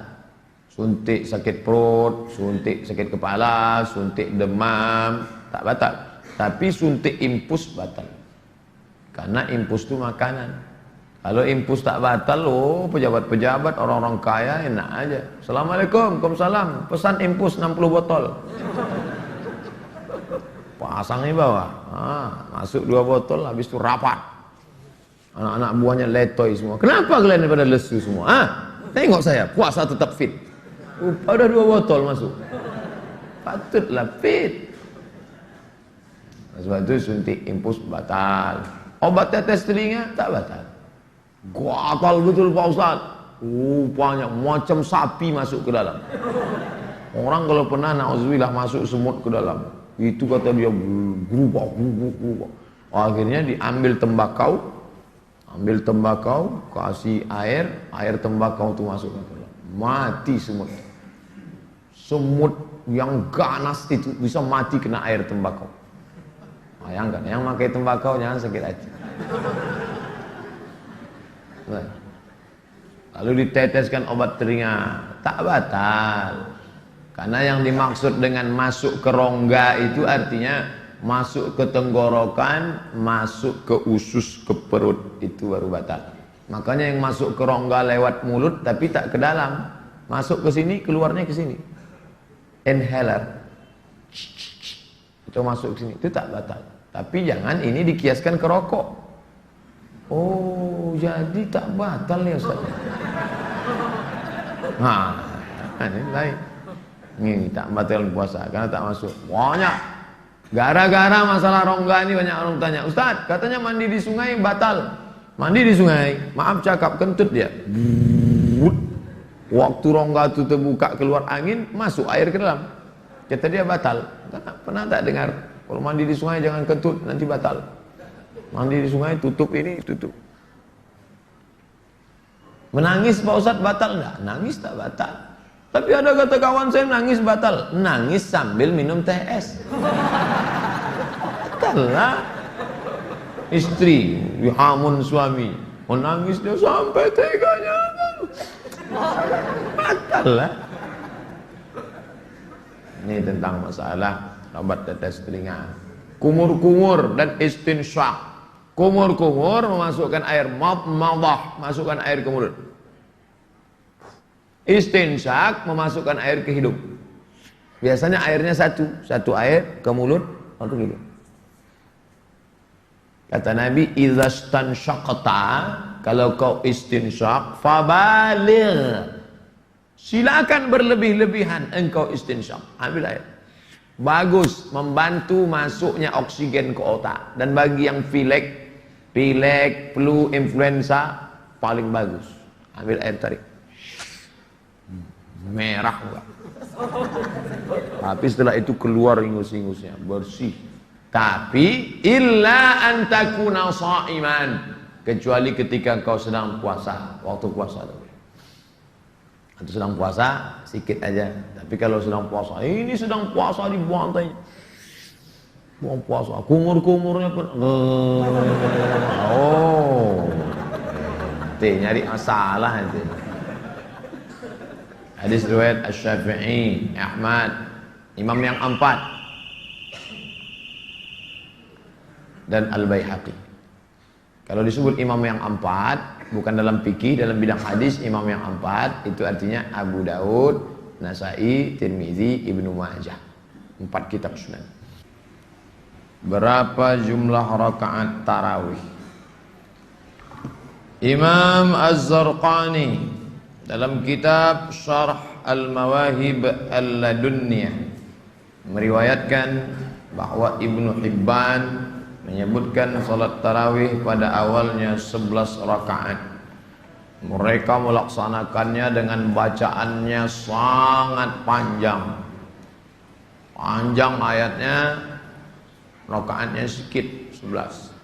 Suntik sakit perut, suntik sakit kepala, suntik demam, tak batal. Tapi suntik impus batal. Karena impus itu makanan. Kalau impus tak batal, loh pejabat-pejabat, orang-orang kaya enak aja. Assalamualaikum, waalaikumsalam, pesan impus 60 botol. Pasang di bawah. Masuk 2 botol, habis itu rapat. Anak-anak buahnya letoy semua. Kenapa kalian pada lesu semua? Tengok saya, puasa tetap fit. Udah 2 botol masuk. Patutlah fit. Sebab itu suntik impus batal. Obat tetes telinga tak batal. Gatal betul Pak Ustaz. Banyak macam sapi masuk ke dalam. Orang kalau pernah na'udzubillah masuk semut ke dalam, itu kata dia berubah. Akhirnya diambil tembakau. Ambil tembakau, kasih air tembakau itu masuk ke dalam. Mati semut. Semut yang ganas itu bisa mati kena air tembakau. Bayangkan, yang pakai tembakau jangan sakit hati. Lalu diteteskan obat telinga, tak batal. Karena yang dimaksud dengan masuk ke rongga itu artinya masuk ke tenggorokan, masuk ke usus, ke perut, itu baru batal. Makanya yang masuk ke rongga lewat mulut tapi tak ke dalam, masuk ke sini, keluarnya ke sini. Inhaler. Itu masuk ke sini, itu tak batal. Tapi jangan ini dikiaskan ke rokok. Oh, jadi tak batal ya Ustaz. Ini lain. Ini tak batal puasa karena tak masuk. Banyak. Gara-gara masalah rongga ini banyak orang tanya, Ustaz, katanya mandi di sungai batal. Mandi di sungai, maaf cakap, kentut dia. Waktu rongga itu terbuka keluar angin, masuk air ke dalam. Kata dia batal. Pernah tak dengar? Kalau mandi di sungai jangan kentut, nanti batal. Mandi di sungai tutup ini, tutup. Menangis Pak Ustaz batal enggak? Nangis tak batal. Tapi ada kata kawan saya nangis batal. Nangis sambil minum teh es. Batal lah. Istri dihamun suami, menangis dia sampai teganya. Batal lah. Ini tentang masalah obat tetes telinga. Kumur-kumur dan istinsyak. Kumur-kumur memasukkan air madmadah, masukkan air ke mulut. Istinsyak memasukkan air ke hidung. Biasanya airnya satu air ke mulut, satu ke hidung. Kata Nabi, idza stansyaqta, kalau kau istinsyak, fabaligh. Silakan berlebih-lebihan engkau istinsyak. Ambil air. Bagus, membantu masuknya oksigen ke otak. Dan bagi yang pilek, flu, influenza, paling bagus. Ambil air, tarik. Merah enggak. Tapi setelah itu keluar ingus-ingusnya, bersih. Tapi illa antakuna sha'iman, kecuali ketika kau sedang puasa, waktu puasa. Atau sedang puasa sedikit aja. Tapi kalau sedang puasa, ini sedang puasa di pantai. Buang puasa, kumur-kumurnya pun. Oh. Nyari masalah itu. Hadis riwayat Asy-Syafi'i, Ahmad, imam yang 4, dan Al-Baihaqi. Kalau disebut imam yang 4, bukan dalam fikih, dalam bidang hadis, imam yang 4 itu artinya Abu Daud, Nasai, Tirmizi, Ibnu Majah. 4 kitab sunan. Berapa jumlah rakaat tarawih? Imam Az-Zarqani dalam kitab Syarh Al-Mawahib Al-Ladunniyah meriwayatkan bahwa Ibnu Hibban menyebutkan salat tarawih pada awalnya 11 rakaat. Mereka melaksanakannya dengan bacaannya sangat panjang. Panjang ayatnya, rakaatnya sedikit 11.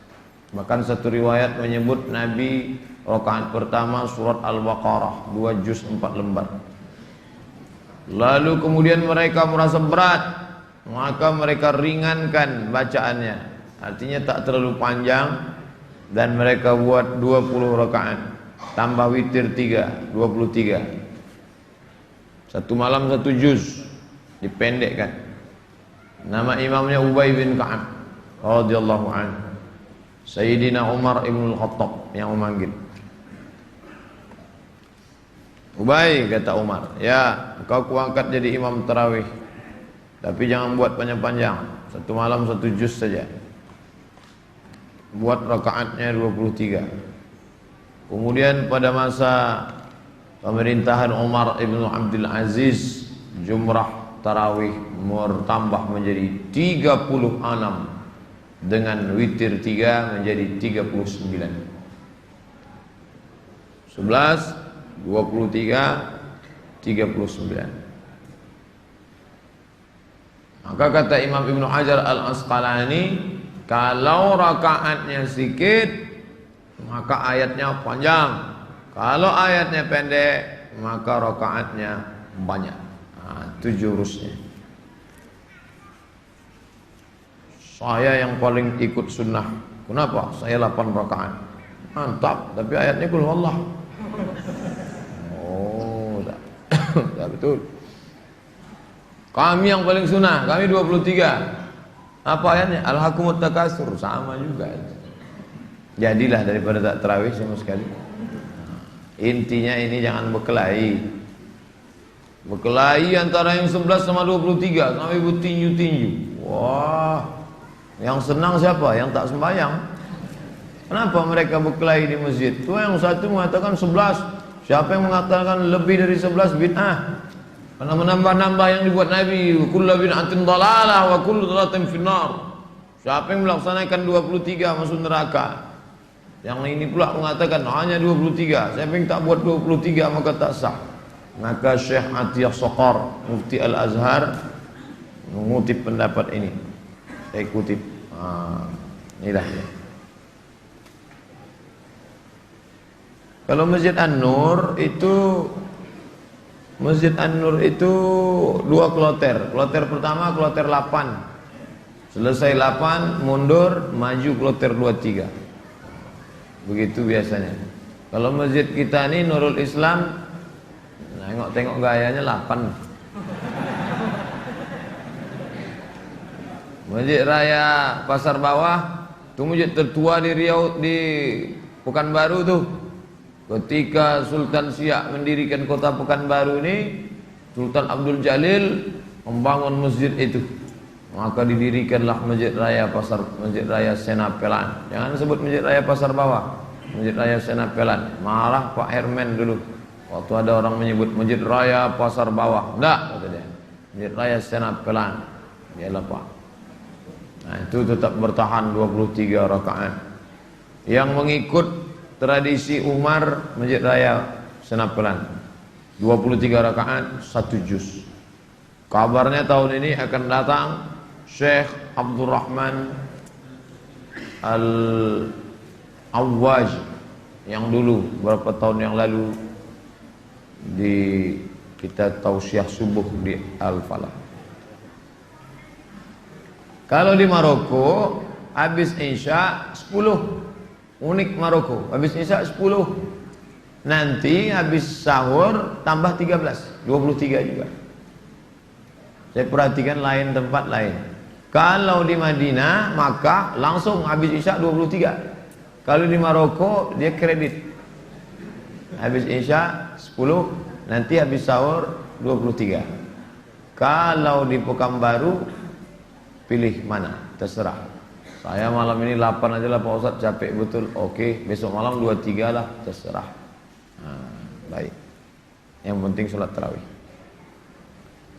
Bahkan satu riwayat menyebut Nabi rakaat pertama surat Al-Baqarah 2 juz 4 lembar. Lalu kemudian mereka merasa berat, maka mereka ringankan bacaannya. Artinya tak terlalu panjang, dan mereka buat 20 rakaat. Tambah witir 3, 23. Satu malam satu juz, dipendekkan. Nama imamnya Ubay bin Ka'ab radhiyallahu anhu. Sayyidina Umar ibn al-Khattab yang memanggil. Ubay, kata Umar, ya kau kuangkat jadi imam tarawih, tapi jangan buat panjang-panjang. Satu malam satu juz saja. Buat rakaatnya 23. Kemudian pada masa pemerintahan Umar ibn Abdul Aziz, jumrah tarawih bertambah menjadi 36 dengan witir 3 menjadi 39. 11, 23, 39. Maka kata Imam Ibnu Hajar Al-Asqalani, kalau rakaatnya sedikit maka ayatnya panjang, kalau ayatnya pendek maka rakaatnya banyak. Itu jurusnya. Saya yang paling ikut sunnah. Kenapa? Saya 8 rakaat. Mantap, tapi ayatnya kul wallah. Oh, tak betul. Kami yang paling sunnah, kami 23. Apa ayatnya? Alhaqumut takasur, sama juga. Jadilah daripada tak tarawih sama sekali. Intinya ini jangan berkelahi. Berkelahi antara yang 11 sama 23, sampai bertinju-tinju. Wah, yang senang siapa? Yang tak sembahyang. Kenapa mereka berkelahi di masjid? Tuh yang satu mengatakan 11. Siapa yang mengatakan lebih dari 11 bid'ah? Karena menambah-nambah yang dibuat Nabi. Kullu bid'atin dhalalah wa kullu dhalalatin finnar. Siapa yang melaksanakan 23 masuk neraka? Yang ini pula mengatakan hanya 23. Siapa yang tak buat 23 maka tak sah. Maka Syekh Atiyah Soqar, Mufti Al-Azhar, mengutip pendapat ini. Saya kutip. Inilah ya. Kalau Masjid An-Nur itu 2 kloter. Kloter pertama kloter 8. Selesai 8 mundur maju kloter 23. Begitu biasanya. Kalau masjid kita ini Nurul Islam, tengok gayanya 8. Masjid Raya Pasar Bawah, itu masjid tertua di Riau, di Pekanbaru tuh. Ketika Sultan Siak mendirikan kota Pekanbaru ini, Sultan Abdul Jalil membangun masjid itu. Maka didirikanlah Masjid Raya Senapelan. Jangan sebut Masjid Raya Pasar Bawah, Masjid Raya Senapelan. Malah Pak Hermen dulu, waktu ada orang menyebut Masjid Raya Pasar Bawah, enggak, kata dia, Masjid Raya Senapelan. Yalah Pak. Nah, itu tetap bertahan 23 rakaat. Yang mengikut tradisi Umar, Masjid Raya Senapelan 23 rakaat 1 juz. Kabarnya tahun ini akan datang Syekh Abdurrahman Al-Awwaj yang dulu beberapa tahun yang lalu di kita tausiah subuh di Al-Falah. Kalau di Maroko habis Isya 10. Unik Maroko, habis Isya 10. Nanti habis sahur tambah 13, 23 juga. Saya perhatikan lain tempat lain. Kalau di Madinah maka langsung habis Isya 23. Kalau di Maroko dia kredit. Habis Isya 10, nanti habis sahur 23. Kalau di Pekanbaru pilih mana, terserah. Saya malam ini 8 aja lah Pak Ustadz, capek betul. Oke, besok malam 23 lah, terserah. Baik. Yang penting sholat tarawih.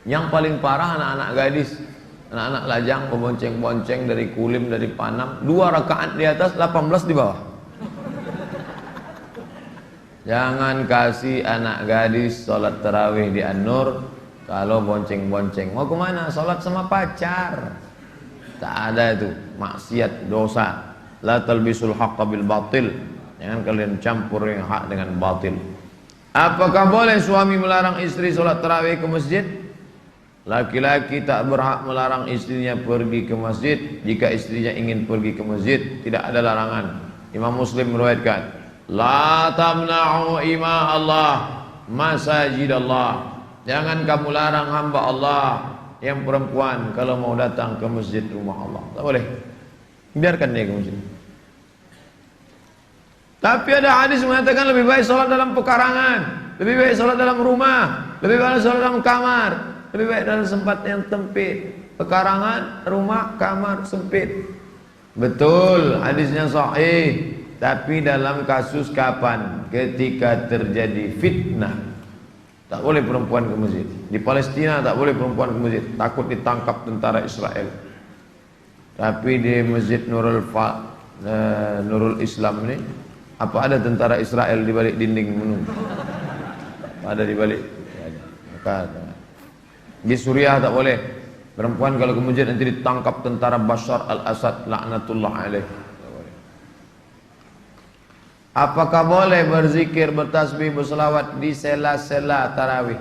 Yang paling parah anak-anak gadis, anak-anak lajang membonceng-bonceng dari Kulim, dari Panam, 2 rakaat di atas, 18 di bawah. Jangan kasih anak gadis sholat tarawih di An-Nur kalau bonceng-bonceng. Mau kemana? Sholat sama pacar. Tak ada itu, maksiat, dosa. La talbisul haqqa bil batil. Jangan kalian campur yang hak dengan batil. Apakah boleh suami melarang istri sholat tarawih ke masjid? Laki-laki tak berhak melarang istrinya pergi ke masjid. Jika istrinya ingin pergi ke masjid, tidak ada larangan. Imam Muslim meriwayatkan, la tamna'u ima Allah masajid Allah. Jangan kamu larang hamba Allah yang perempuan kalau mau datang ke masjid rumah Allah. Tak boleh. Biarkan dia ke masjid. Tapi ada hadis mengatakan lebih baik sholat dalam pekarangan, lebih baik sholat dalam rumah, lebih baik sholat dalam kamar, lebih baik dalam tempat yang sempit. Pekarangan, rumah, kamar sempit. Betul, hadisnya sahih. Tapi dalam kasus kapan? Ketika terjadi fitnah. Tak boleh perempuan ke masjid. Di Palestina tak boleh perempuan ke masjid, takut ditangkap tentara Israel. Tapi di Masjid Nurul Islam ini, apa ada tentara Israel di balik dinding menunggu? Ada di balik. Maka di Suriah tak boleh. Perempuan kalau ke masjid nanti ditangkap tentara Bashar al-Assad laknatullah alaih. Apakah boleh berzikir, bertasbih, berselawat di sela-sela tarawih?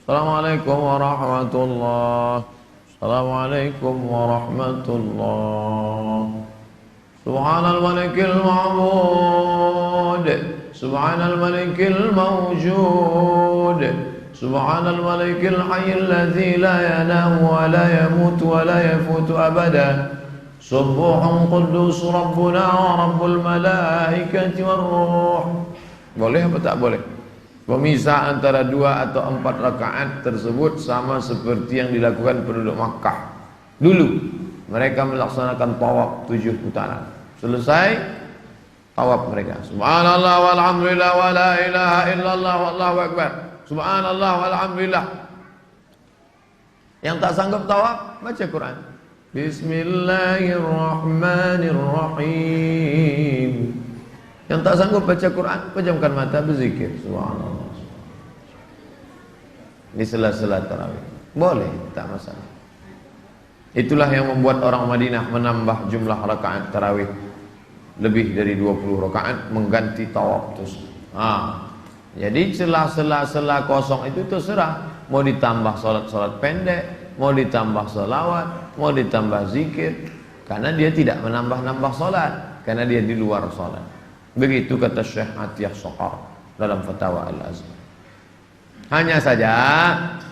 Assalamualaikum warahmatullahi. Assalamualaikum warahmatullahi. Subhanal malikil ma'bud, Subhanal malikil mawjud, Subhanal malikil hayyil ladzi la yanamu wa la yamutu wa la yafutu abada. Subuhun quddus Rabbuna wa Rabbul malaikati war ruh. Boleh apa tak boleh? Pemisah antara 2 atau 4 rakaat tersebut sama seperti yang dilakukan penduduk Makkah. Dulu mereka melaksanakan tawaf 7 putaran. Selesai tawaf mereka, subhanallah walhamdulillah wa la ilaha illallah wallahu akbar. Subhanallah walhamdulillah. Yang tak sanggup tawaf, baca Quran. Bismillahirrahmanirrahim. Yang tak sanggup baca Quran, pejamkan mata, berzikir subhanallah. Di sela-sela tarawih boleh, tak masalah. Itulah yang membuat orang Madinah menambah jumlah rakaat tarawih lebih dari 20 rakaat, mengganti tawaf terus. Jadi sela-sela kosong itu terserah. Mau ditambah salat-salat pendek, mau ditambah salawat, mau ditambah zikir, karena dia tidak menambah-nambah salat, karena dia di luar salat. Begitu kata Syekh Atiyah Soqar dalam Fatwa Al-Azhar. Hanya saja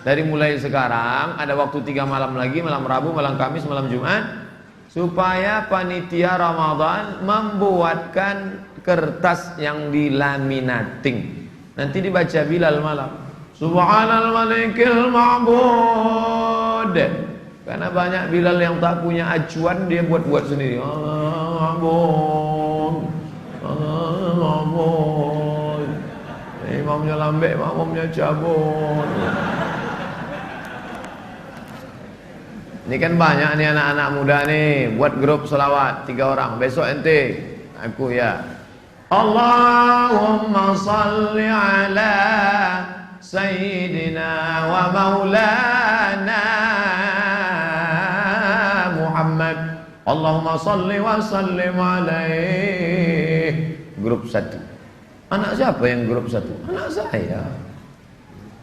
dari mulai sekarang ada waktu 3 malam lagi, malam Rabu, malam Kamis, malam Jumat, supaya panitia Ramadan membuatkan kertas yang dilaminating. Nanti dibaca Bilal malam, Subhanal malikil ma'bud. Karena banyak Bilal yang tak punya acuan, dia buat-buat sendiri. Allah ma'bud, Allah ma'bud. Imamnya lambek, makmumnya cabut. Ini kan banyak nih anak-anak muda nih buat grup selawat 3 orang. Besok ente, aku ya. Allahumma salli ala Sayyidina wa maulana Muhammad. Allahumma salli wa sallim alaih. Grup 1. Anak siapa yang grup 1? Anak saya.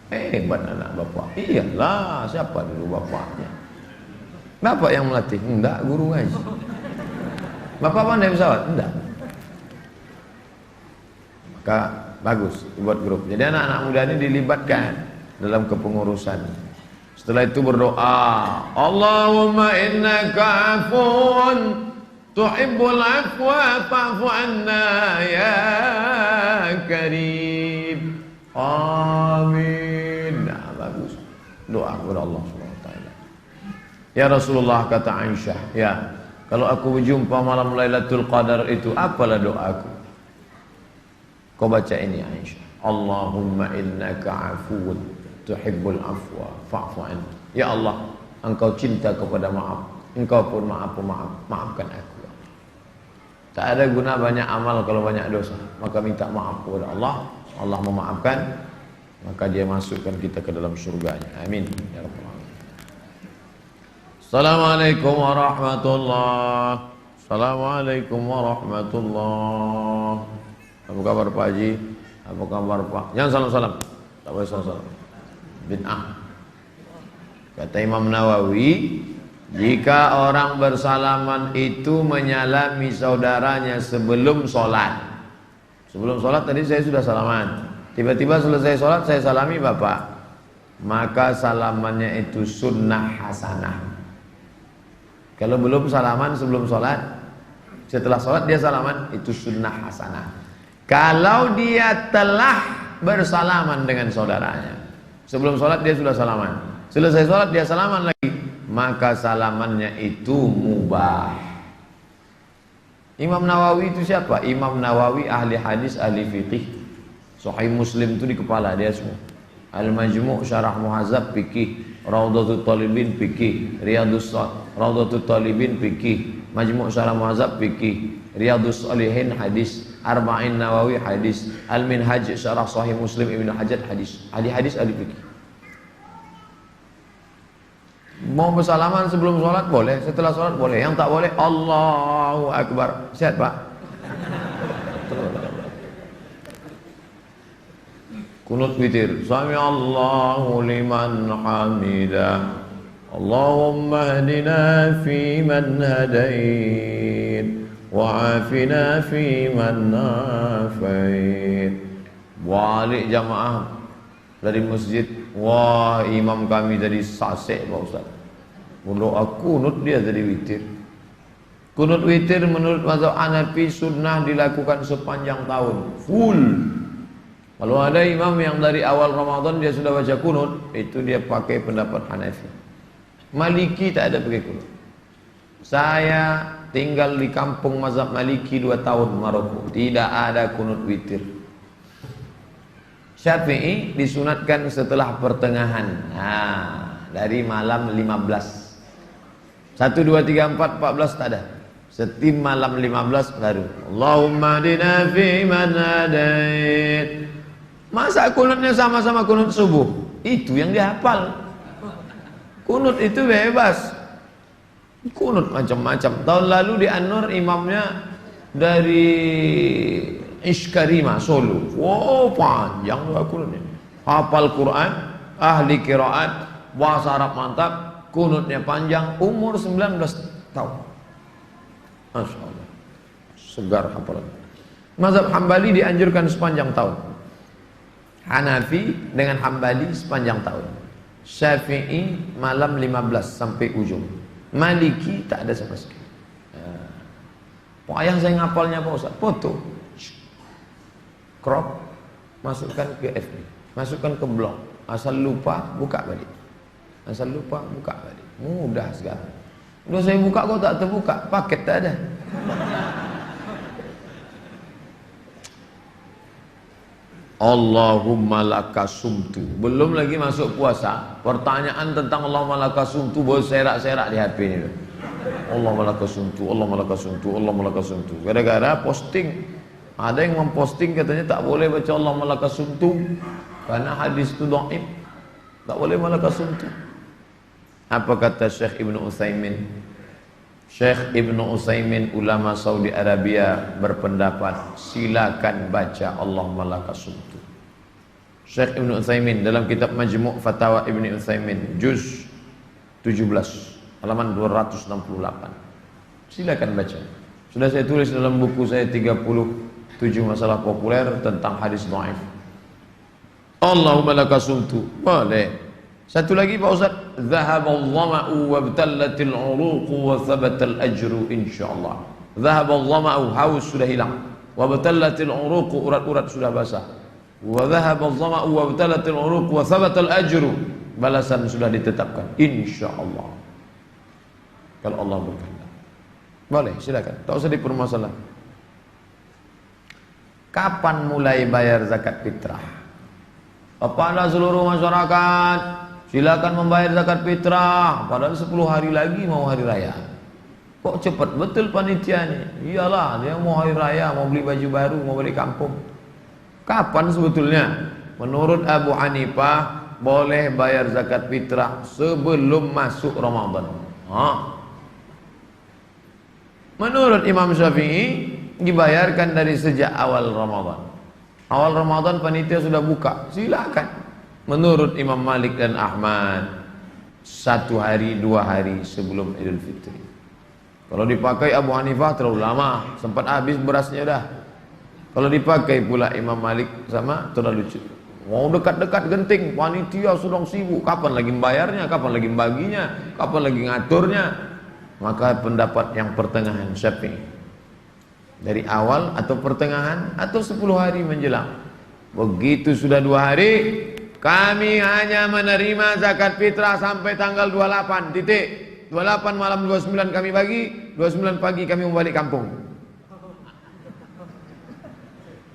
Hebat anak bapak. Iyalah, siapa dulu bapaknya? Bapak yang melatih? Enggak, guru ngaji. Bapak pandai pesawat? Enggak. Maka bagus buat grup. Jadi anak-anak muda ini dilibatkan dalam kepengurusan. Setelah itu berdoa, Allahumma innaka afun tuhibbul afwa fa'fu anna ya karim. Amin. Nah, bagus. Doa kepada Allah SWT. Ya Rasulullah, kata Aisyah, ya, kalau aku berjumpa malam Lailatul Qadar itu, apalah doaku? Kau baca ini Aisyah. Allahumma innaka afuun tuhibbul afwa fa'fu anni. Ya Allah, engkau cinta kepada maaf. Engkau pun maafkan aku. Tak ada guna banyak amal kalau banyak dosa. Maka minta maaf kepada Allah Allah memaafkan, maka dia masukkan kita ke dalam surganya. Amin ya rabbal alamin. Assalamualaikum warahmatullahi. Assalamualaikum warahmatullahi. Apa kabar Pak Haji? Apa kabar Pak? Jangan salam-salam. Tak boleh salam-salam. Bid'ah. Kata Imam Nawawi, jika orang bersalaman itu menyalami saudaranya sebelum sholat. Sebelum sholat tadi saya sudah salaman. Tiba-tiba selesai sholat saya salami Bapak. Maka salamannya itu sunnah hasanah. Kalau belum salaman sebelum sholat, setelah sholat dia salaman, itu sunnah hasanah. Kalau dia telah bersalaman dengan saudaranya, sebelum sholat dia sudah salaman, selesai sholat dia salaman lagi, maka salamannya itu mubah. Imam Nawawi itu siapa? Imam Nawawi ahli hadis, ahli fiqih. Sahih Muslim itu di kepala dia semua. Al-Majmu' Syarah Muhazzab fikih, Raudhatul Talibin fikih, Raudhatul Talibin fikih, Majmu' Syarah Muhazzab fikih, Riyadhus Shalihin hadis, Arba'in Nawawi hadis, Al-Minhaj Syarah Sahih Muslim Ibnu Hajar hadis. Ahli hadis, ahli fikih. Mau bersalaman sebelum sholat boleh, setelah sholat boleh. Yang tak boleh Allahu Akbar. Sihat Pak? Kunut witir. Sami Allahu liman hamidah. Allahumma hdina fi man hadait wa afina fi man afait. Balik jamaah dari masjid. Wah, imam kami jadi sasek Pak Ustaz. Berdoa kunut dia jadi witir. Kunut witir menurut mazhab Hanafi sunnah dilakukan sepanjang tahun, full. Kalau ada imam yang dari awal Ramadan dia sudah baca kunut, itu dia pakai pendapat Hanafi. Maliki tak ada pakai kunut. Saya tinggal di kampung mazhab Maliki 2 tahun Maroko, tidak ada kunut witir. Syafi'i disunatkan setelah pertengahan. Nah, dari malam 15. 1 2 3 4 14 tak ada. Setiap malam 15 baru. Allahumma hdina fi man hadait. Masa kunutnya sama-sama kunut subuh? Itu yang dihafal. Kunut itu bebas. Kunut macam-macam. Tahun lalu di An-Nur imamnya dari Ishkarima Solo. Wow, panjang doa kunutnya. Hafal Quran, ahli qiraat, bahasa Arab mantap, kunutnya panjang, umur 19 tahun. Masya Allah, segar hafalan. Mazhab Hambali dianjurkan sepanjang tahun. Hanafi dengan Hambali sepanjang tahun. Syafi'i malam 15 sampai ujung. Maliki tak ada sama sekali. Payah saya ngapalnya Pak Ustaz. Foto, crop, masukkan ke FB, masukkan ke blog. Asal lupa buka balik. Asal lupa buka balik. Mudah sekarang. Udah saya buka kok tak terbuka, paket tak ada. Allahumma lakasumtu. Belum lagi masuk puasa, pertanyaan tentang Allahumma lakasumtu berserak-serak di HP ini. Allahumma lakasumtu, Allahumma lakasumtu, Allahumma lakasumtu. Gara-gara posting, ada yang memposting katanya tak boleh baca Allahumma lakasumtu karena hadis itu dhaif. Tak boleh malakasumtu. Apa kata Syekh Ibnu Utsaimin? Syekh Ibnu Utsaimin ulama Saudi Arabia berpendapat silakan baca Allahumma lakasumtu. Syekh Ibnu Utsaimin dalam kitab Majmu' Fatawa Ibnu Utsaimin juz 17 halaman 268. Silakan baca. Sudah saya tulis dalam buku saya 37 masalah populer tentang hadis dhaif. Allahumma lakasumtu. Boleh. Satu lagi Pak Ustaz, dhahabal dhama'u wabtallatil 'uruqu wa thabatal ajru insyaallah. Dhahabal dhama'u, haus sudah hilang. Wabtallatil 'uruqu, urat-urat sudah basah. Wa dhahabal dhama'u wabtallatil 'uruqu wa thabatal ajru, balasan sudah ditetapkan insyaallah. Kalau Allah berkehendak. Boleh, silakan. Tak usah dipermasalahkan. Kapan mulai bayar zakat fitrah? Kepada seluruh masyarakat, silakan membayar zakat fitrah. Padahal 10 hari lagi mau hari raya. Kok cepat betul panitianya? Iyalah, dia mau hari raya, mau beli baju baru, mau balik kampung. Kapan sebetulnya? Menurut Abu Hanifah boleh bayar zakat fitrah sebelum masuk Ramadan. Menurut Imam Syafi'i dibayarkan dari sejak awal Ramadan. Awal Ramadan panitia sudah buka, silakan. Menurut Imam Malik dan Ahmad 1 hari 2 hari sebelum Idul Fitri. Kalau dipakai Abu Hanifah terlalu lama, sempat habis berasnya dah. Kalau dipakai pula Imam Malik sama terlalu lucu. Mau dekat-dekat genting, panitia sedang sibuk, kapan lagi membayarnya, kapan lagi membaginya, kapan lagi ngaturnya. Maka pendapat yang pertengahan Syafi'i, dari awal atau pertengahan atau 10 hari menjelang. Begitu sudah 2 hari, kami hanya menerima zakat fitrah sampai tanggal 28 titik. 28 malam 29 kami bagi, 29 pagi kami balik kampung.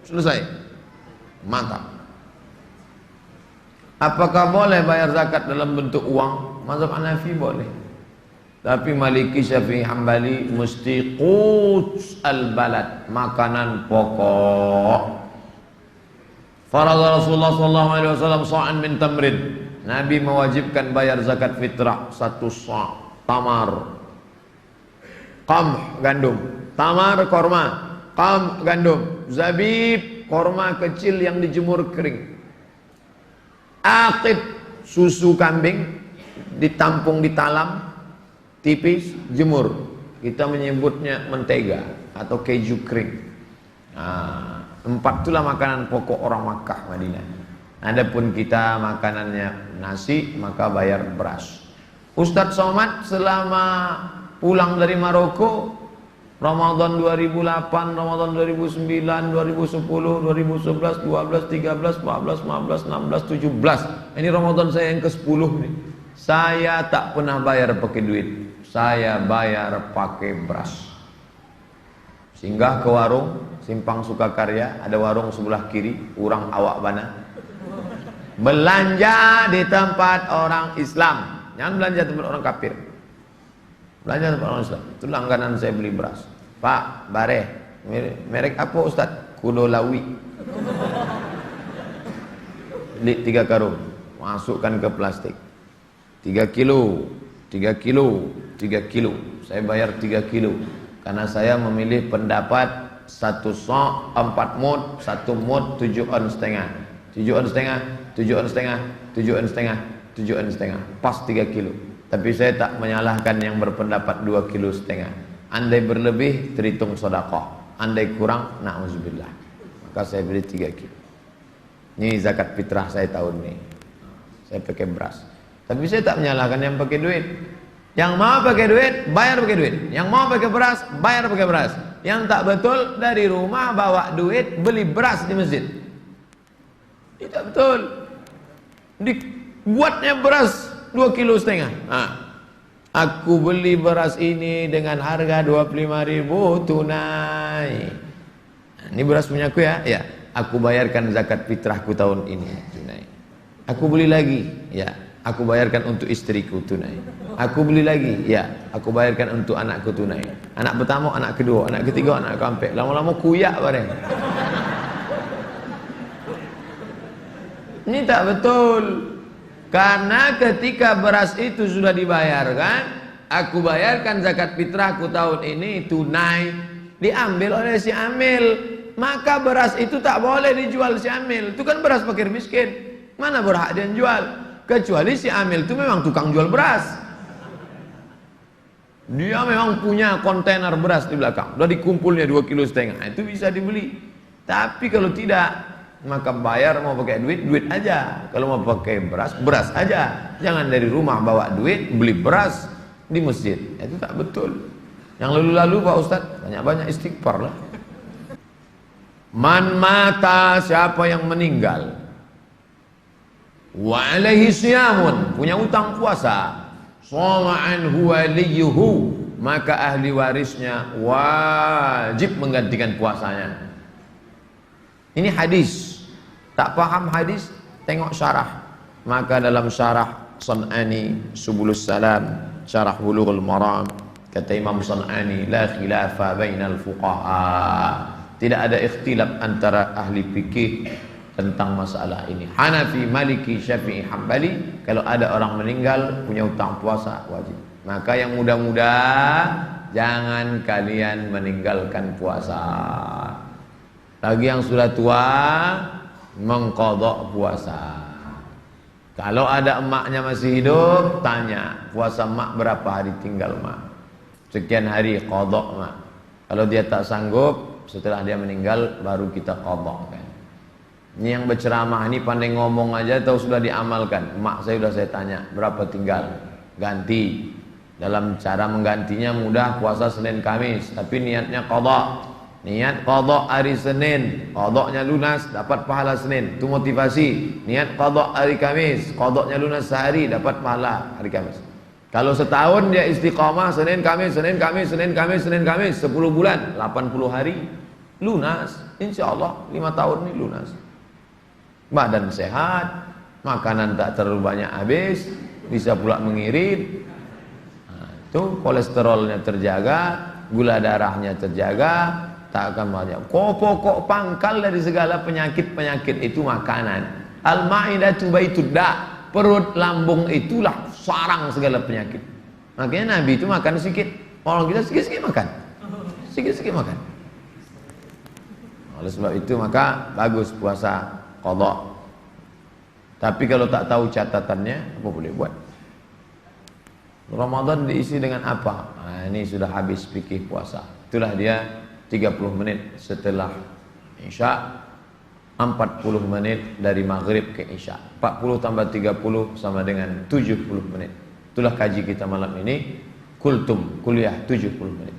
Selesai. Mantap. Apakah boleh bayar zakat dalam bentuk uang? Mazhab Hanafi boleh. Tapi Maliki, Syafi'i, Hambali mesti quts al-balad, makanan pokok. Faradha Rasulullah sallallahu alaihi wasallam sa'an min tamrin. Nabi mewajibkan bayar zakat fitrah 1 sa'. Tamar, qamh gandum, tamar korma, qamh gandum, zabib korma kecil yang dijemur kering, aqid susu kambing ditampung di talam tipis jemur, kita menyebutnya mentega atau keju kering. 4 itulah makanan pokok orang Makkah Madinah. Adapun kita makanannya nasi, maka bayar beras. Ustadz Somad selama pulang dari Maroko, Ramadan 2008, Ramadan 2009, 2010, 2011, 12, 13, 14, 15, 16, 17. Ini Ramadan saya yang ke-10 nih. Saya tak pernah bayar pakai duit. Saya bayar pakai beras. Singgah ke warung Simpang Sukakarya, ada warung sebelah kiri, urang awak bana. Belanja di tempat orang Islam. Jangan belanja tempat orang kafir. Belanja tempat orang Islam. Itu langganan saya beli beras. Pak, bare. Merek apa Ustaz? Kudolawi. Beli 3 karung. Masukkan ke plastik. 3 kilo. 3 kilo. 3 kilo. Saya bayar 3 kilo. Karena saya memilih pendapat 1 sa' 4 mud, 1 mud 7 on setengah. 7 on setengah, 7 on setengah, 7 on setengah, 7 on setengah, pas 3 kilo. Tapi saya tak menyalahkan yang berpendapat 2 kilo setengah. Andai berlebih terhitung sedekah, andai kurang na'udzubillah. Maka saya beli 3 kilo. Ini zakat fitrah saya tahun ini. Saya pakai beras. Tapi saya tak menyalahkan yang pakai duit. Yang mau pakai duit, bayar pakai duit. Yang mau pakai beras, bayar pakai beras. Yang tak betul, dari rumah bawa duit, beli beras di masjid. Tidak betul. Dibuatnya beras 2 kilo setengah. Aku beli beras ini dengan harga 25.000 tunai. Ini beras punya aku ya? Ya. Aku bayarkan zakat fitrahku tahun ini tunai. Aku beli lagi, ya. Aku bayarkan untuk istriku tunai. Aku beli lagi, ya. Aku bayarkan untuk anakku tunai. Anak pertama, anak kedua, anak ketiga, anak keempat. Lama-lama kuyak bareng. Ini tak betul. Karena ketika beras itu sudah dibayarkan, aku bayarkan zakat fitrahku tahun ini tunai, diambil oleh si amil, maka beras itu tak boleh dijual si amil. Itu kan beras fakir miskin. Mana berhak dia jual? Kecuali si amil itu memang tukang jual beras. Dia memang punya kontainer beras di belakang. Udah dikumpulnya 2 kilo setengah. Itu bisa dibeli. Tapi kalau tidak, maka bayar mau pakai duit, duit aja. Kalau mau pakai beras, beras aja. Jangan dari rumah bawa duit, beli beras di masjid. Itu tak betul. Yang lalu-lalu Pak Ustadz, banyak-banyak istighfar lah. Man mata, siapa yang meninggal, wa alaihi siyamun, punya utang puasa, shoma anhu waliyuhu, maka ahli warisnya wajib menggantikan puasanya. Ini hadis. Tak paham hadis, tengok syarah. Maka dalam syarah San'ani Subulus Salam, syarah Bulughul Maram, kata Imam San'ani, la khilafa bainal fuqaha Tidak ada ikhtilaf antara ahli fikih tentang masalah ini. Hanafi, Maliki, Syafi'i, Hambali, kalau ada orang meninggal punya utang puasa wajib. Maka yang muda-muda jangan kalian meninggalkan puasa. Lagi yang sudah tua mengqadha puasa. Kalau ada emaknya masih hidup, tanya, puasa emak berapa hari tinggal emak? Sekian hari, qadha emak. Kalau dia tak sanggup, setelah dia meninggal baru kita qadha kan. Ini yang berceramah ini pandai ngomong aja atau sudah diamalkan? Emak saya sudah saya tanya, berapa tinggal? Ganti. Dalam cara menggantinya mudah, puasa Senin Kamis, tapi niatnya qadha. Niat qadha hari Senin, qadhanya lunas, dapat pahala Senin. Itu motivasi. Niat qadha hari Kamis, qadhanya lunas sehari, dapat pahala hari Kamis. Kalau setahun dia istiqamah Senin Kamis, Senin Kamis, Senin Kamis, Senin Kamis, 10 bulan, 80 hari lunas. Insyaallah 5 tahun ini lunas. Badan sehat, makanan tak terlalu banyak habis, bisa pula mengirit. Nah, itu kolesterolnya terjaga, gula darahnya terjaga, tak akan banyak. Pokok pangkal dari segala penyakit-penyakit itu makanan. Al-ma'idatu baitud da'. Perut lambung itulah sarang segala penyakit. Makanya Nabi itu makan sedikit. Orang kita sedikit-sedikit makan. Sedikit-sedikit makan. Oleh sebab itu maka bagus puasa qadha. Tapi kalau tak tahu catatannya, apa boleh buat? Ramadan diisi dengan apa? Nah, ini sudah habis fikih puasa. Itulah dia 30 menit setelah Isya, 40 menit dari maghrib ke Isya. 40 tambah 30 sama dengan 70 menit. Itulah kaji kita malam ini. Kultum, kuliah 70 menit.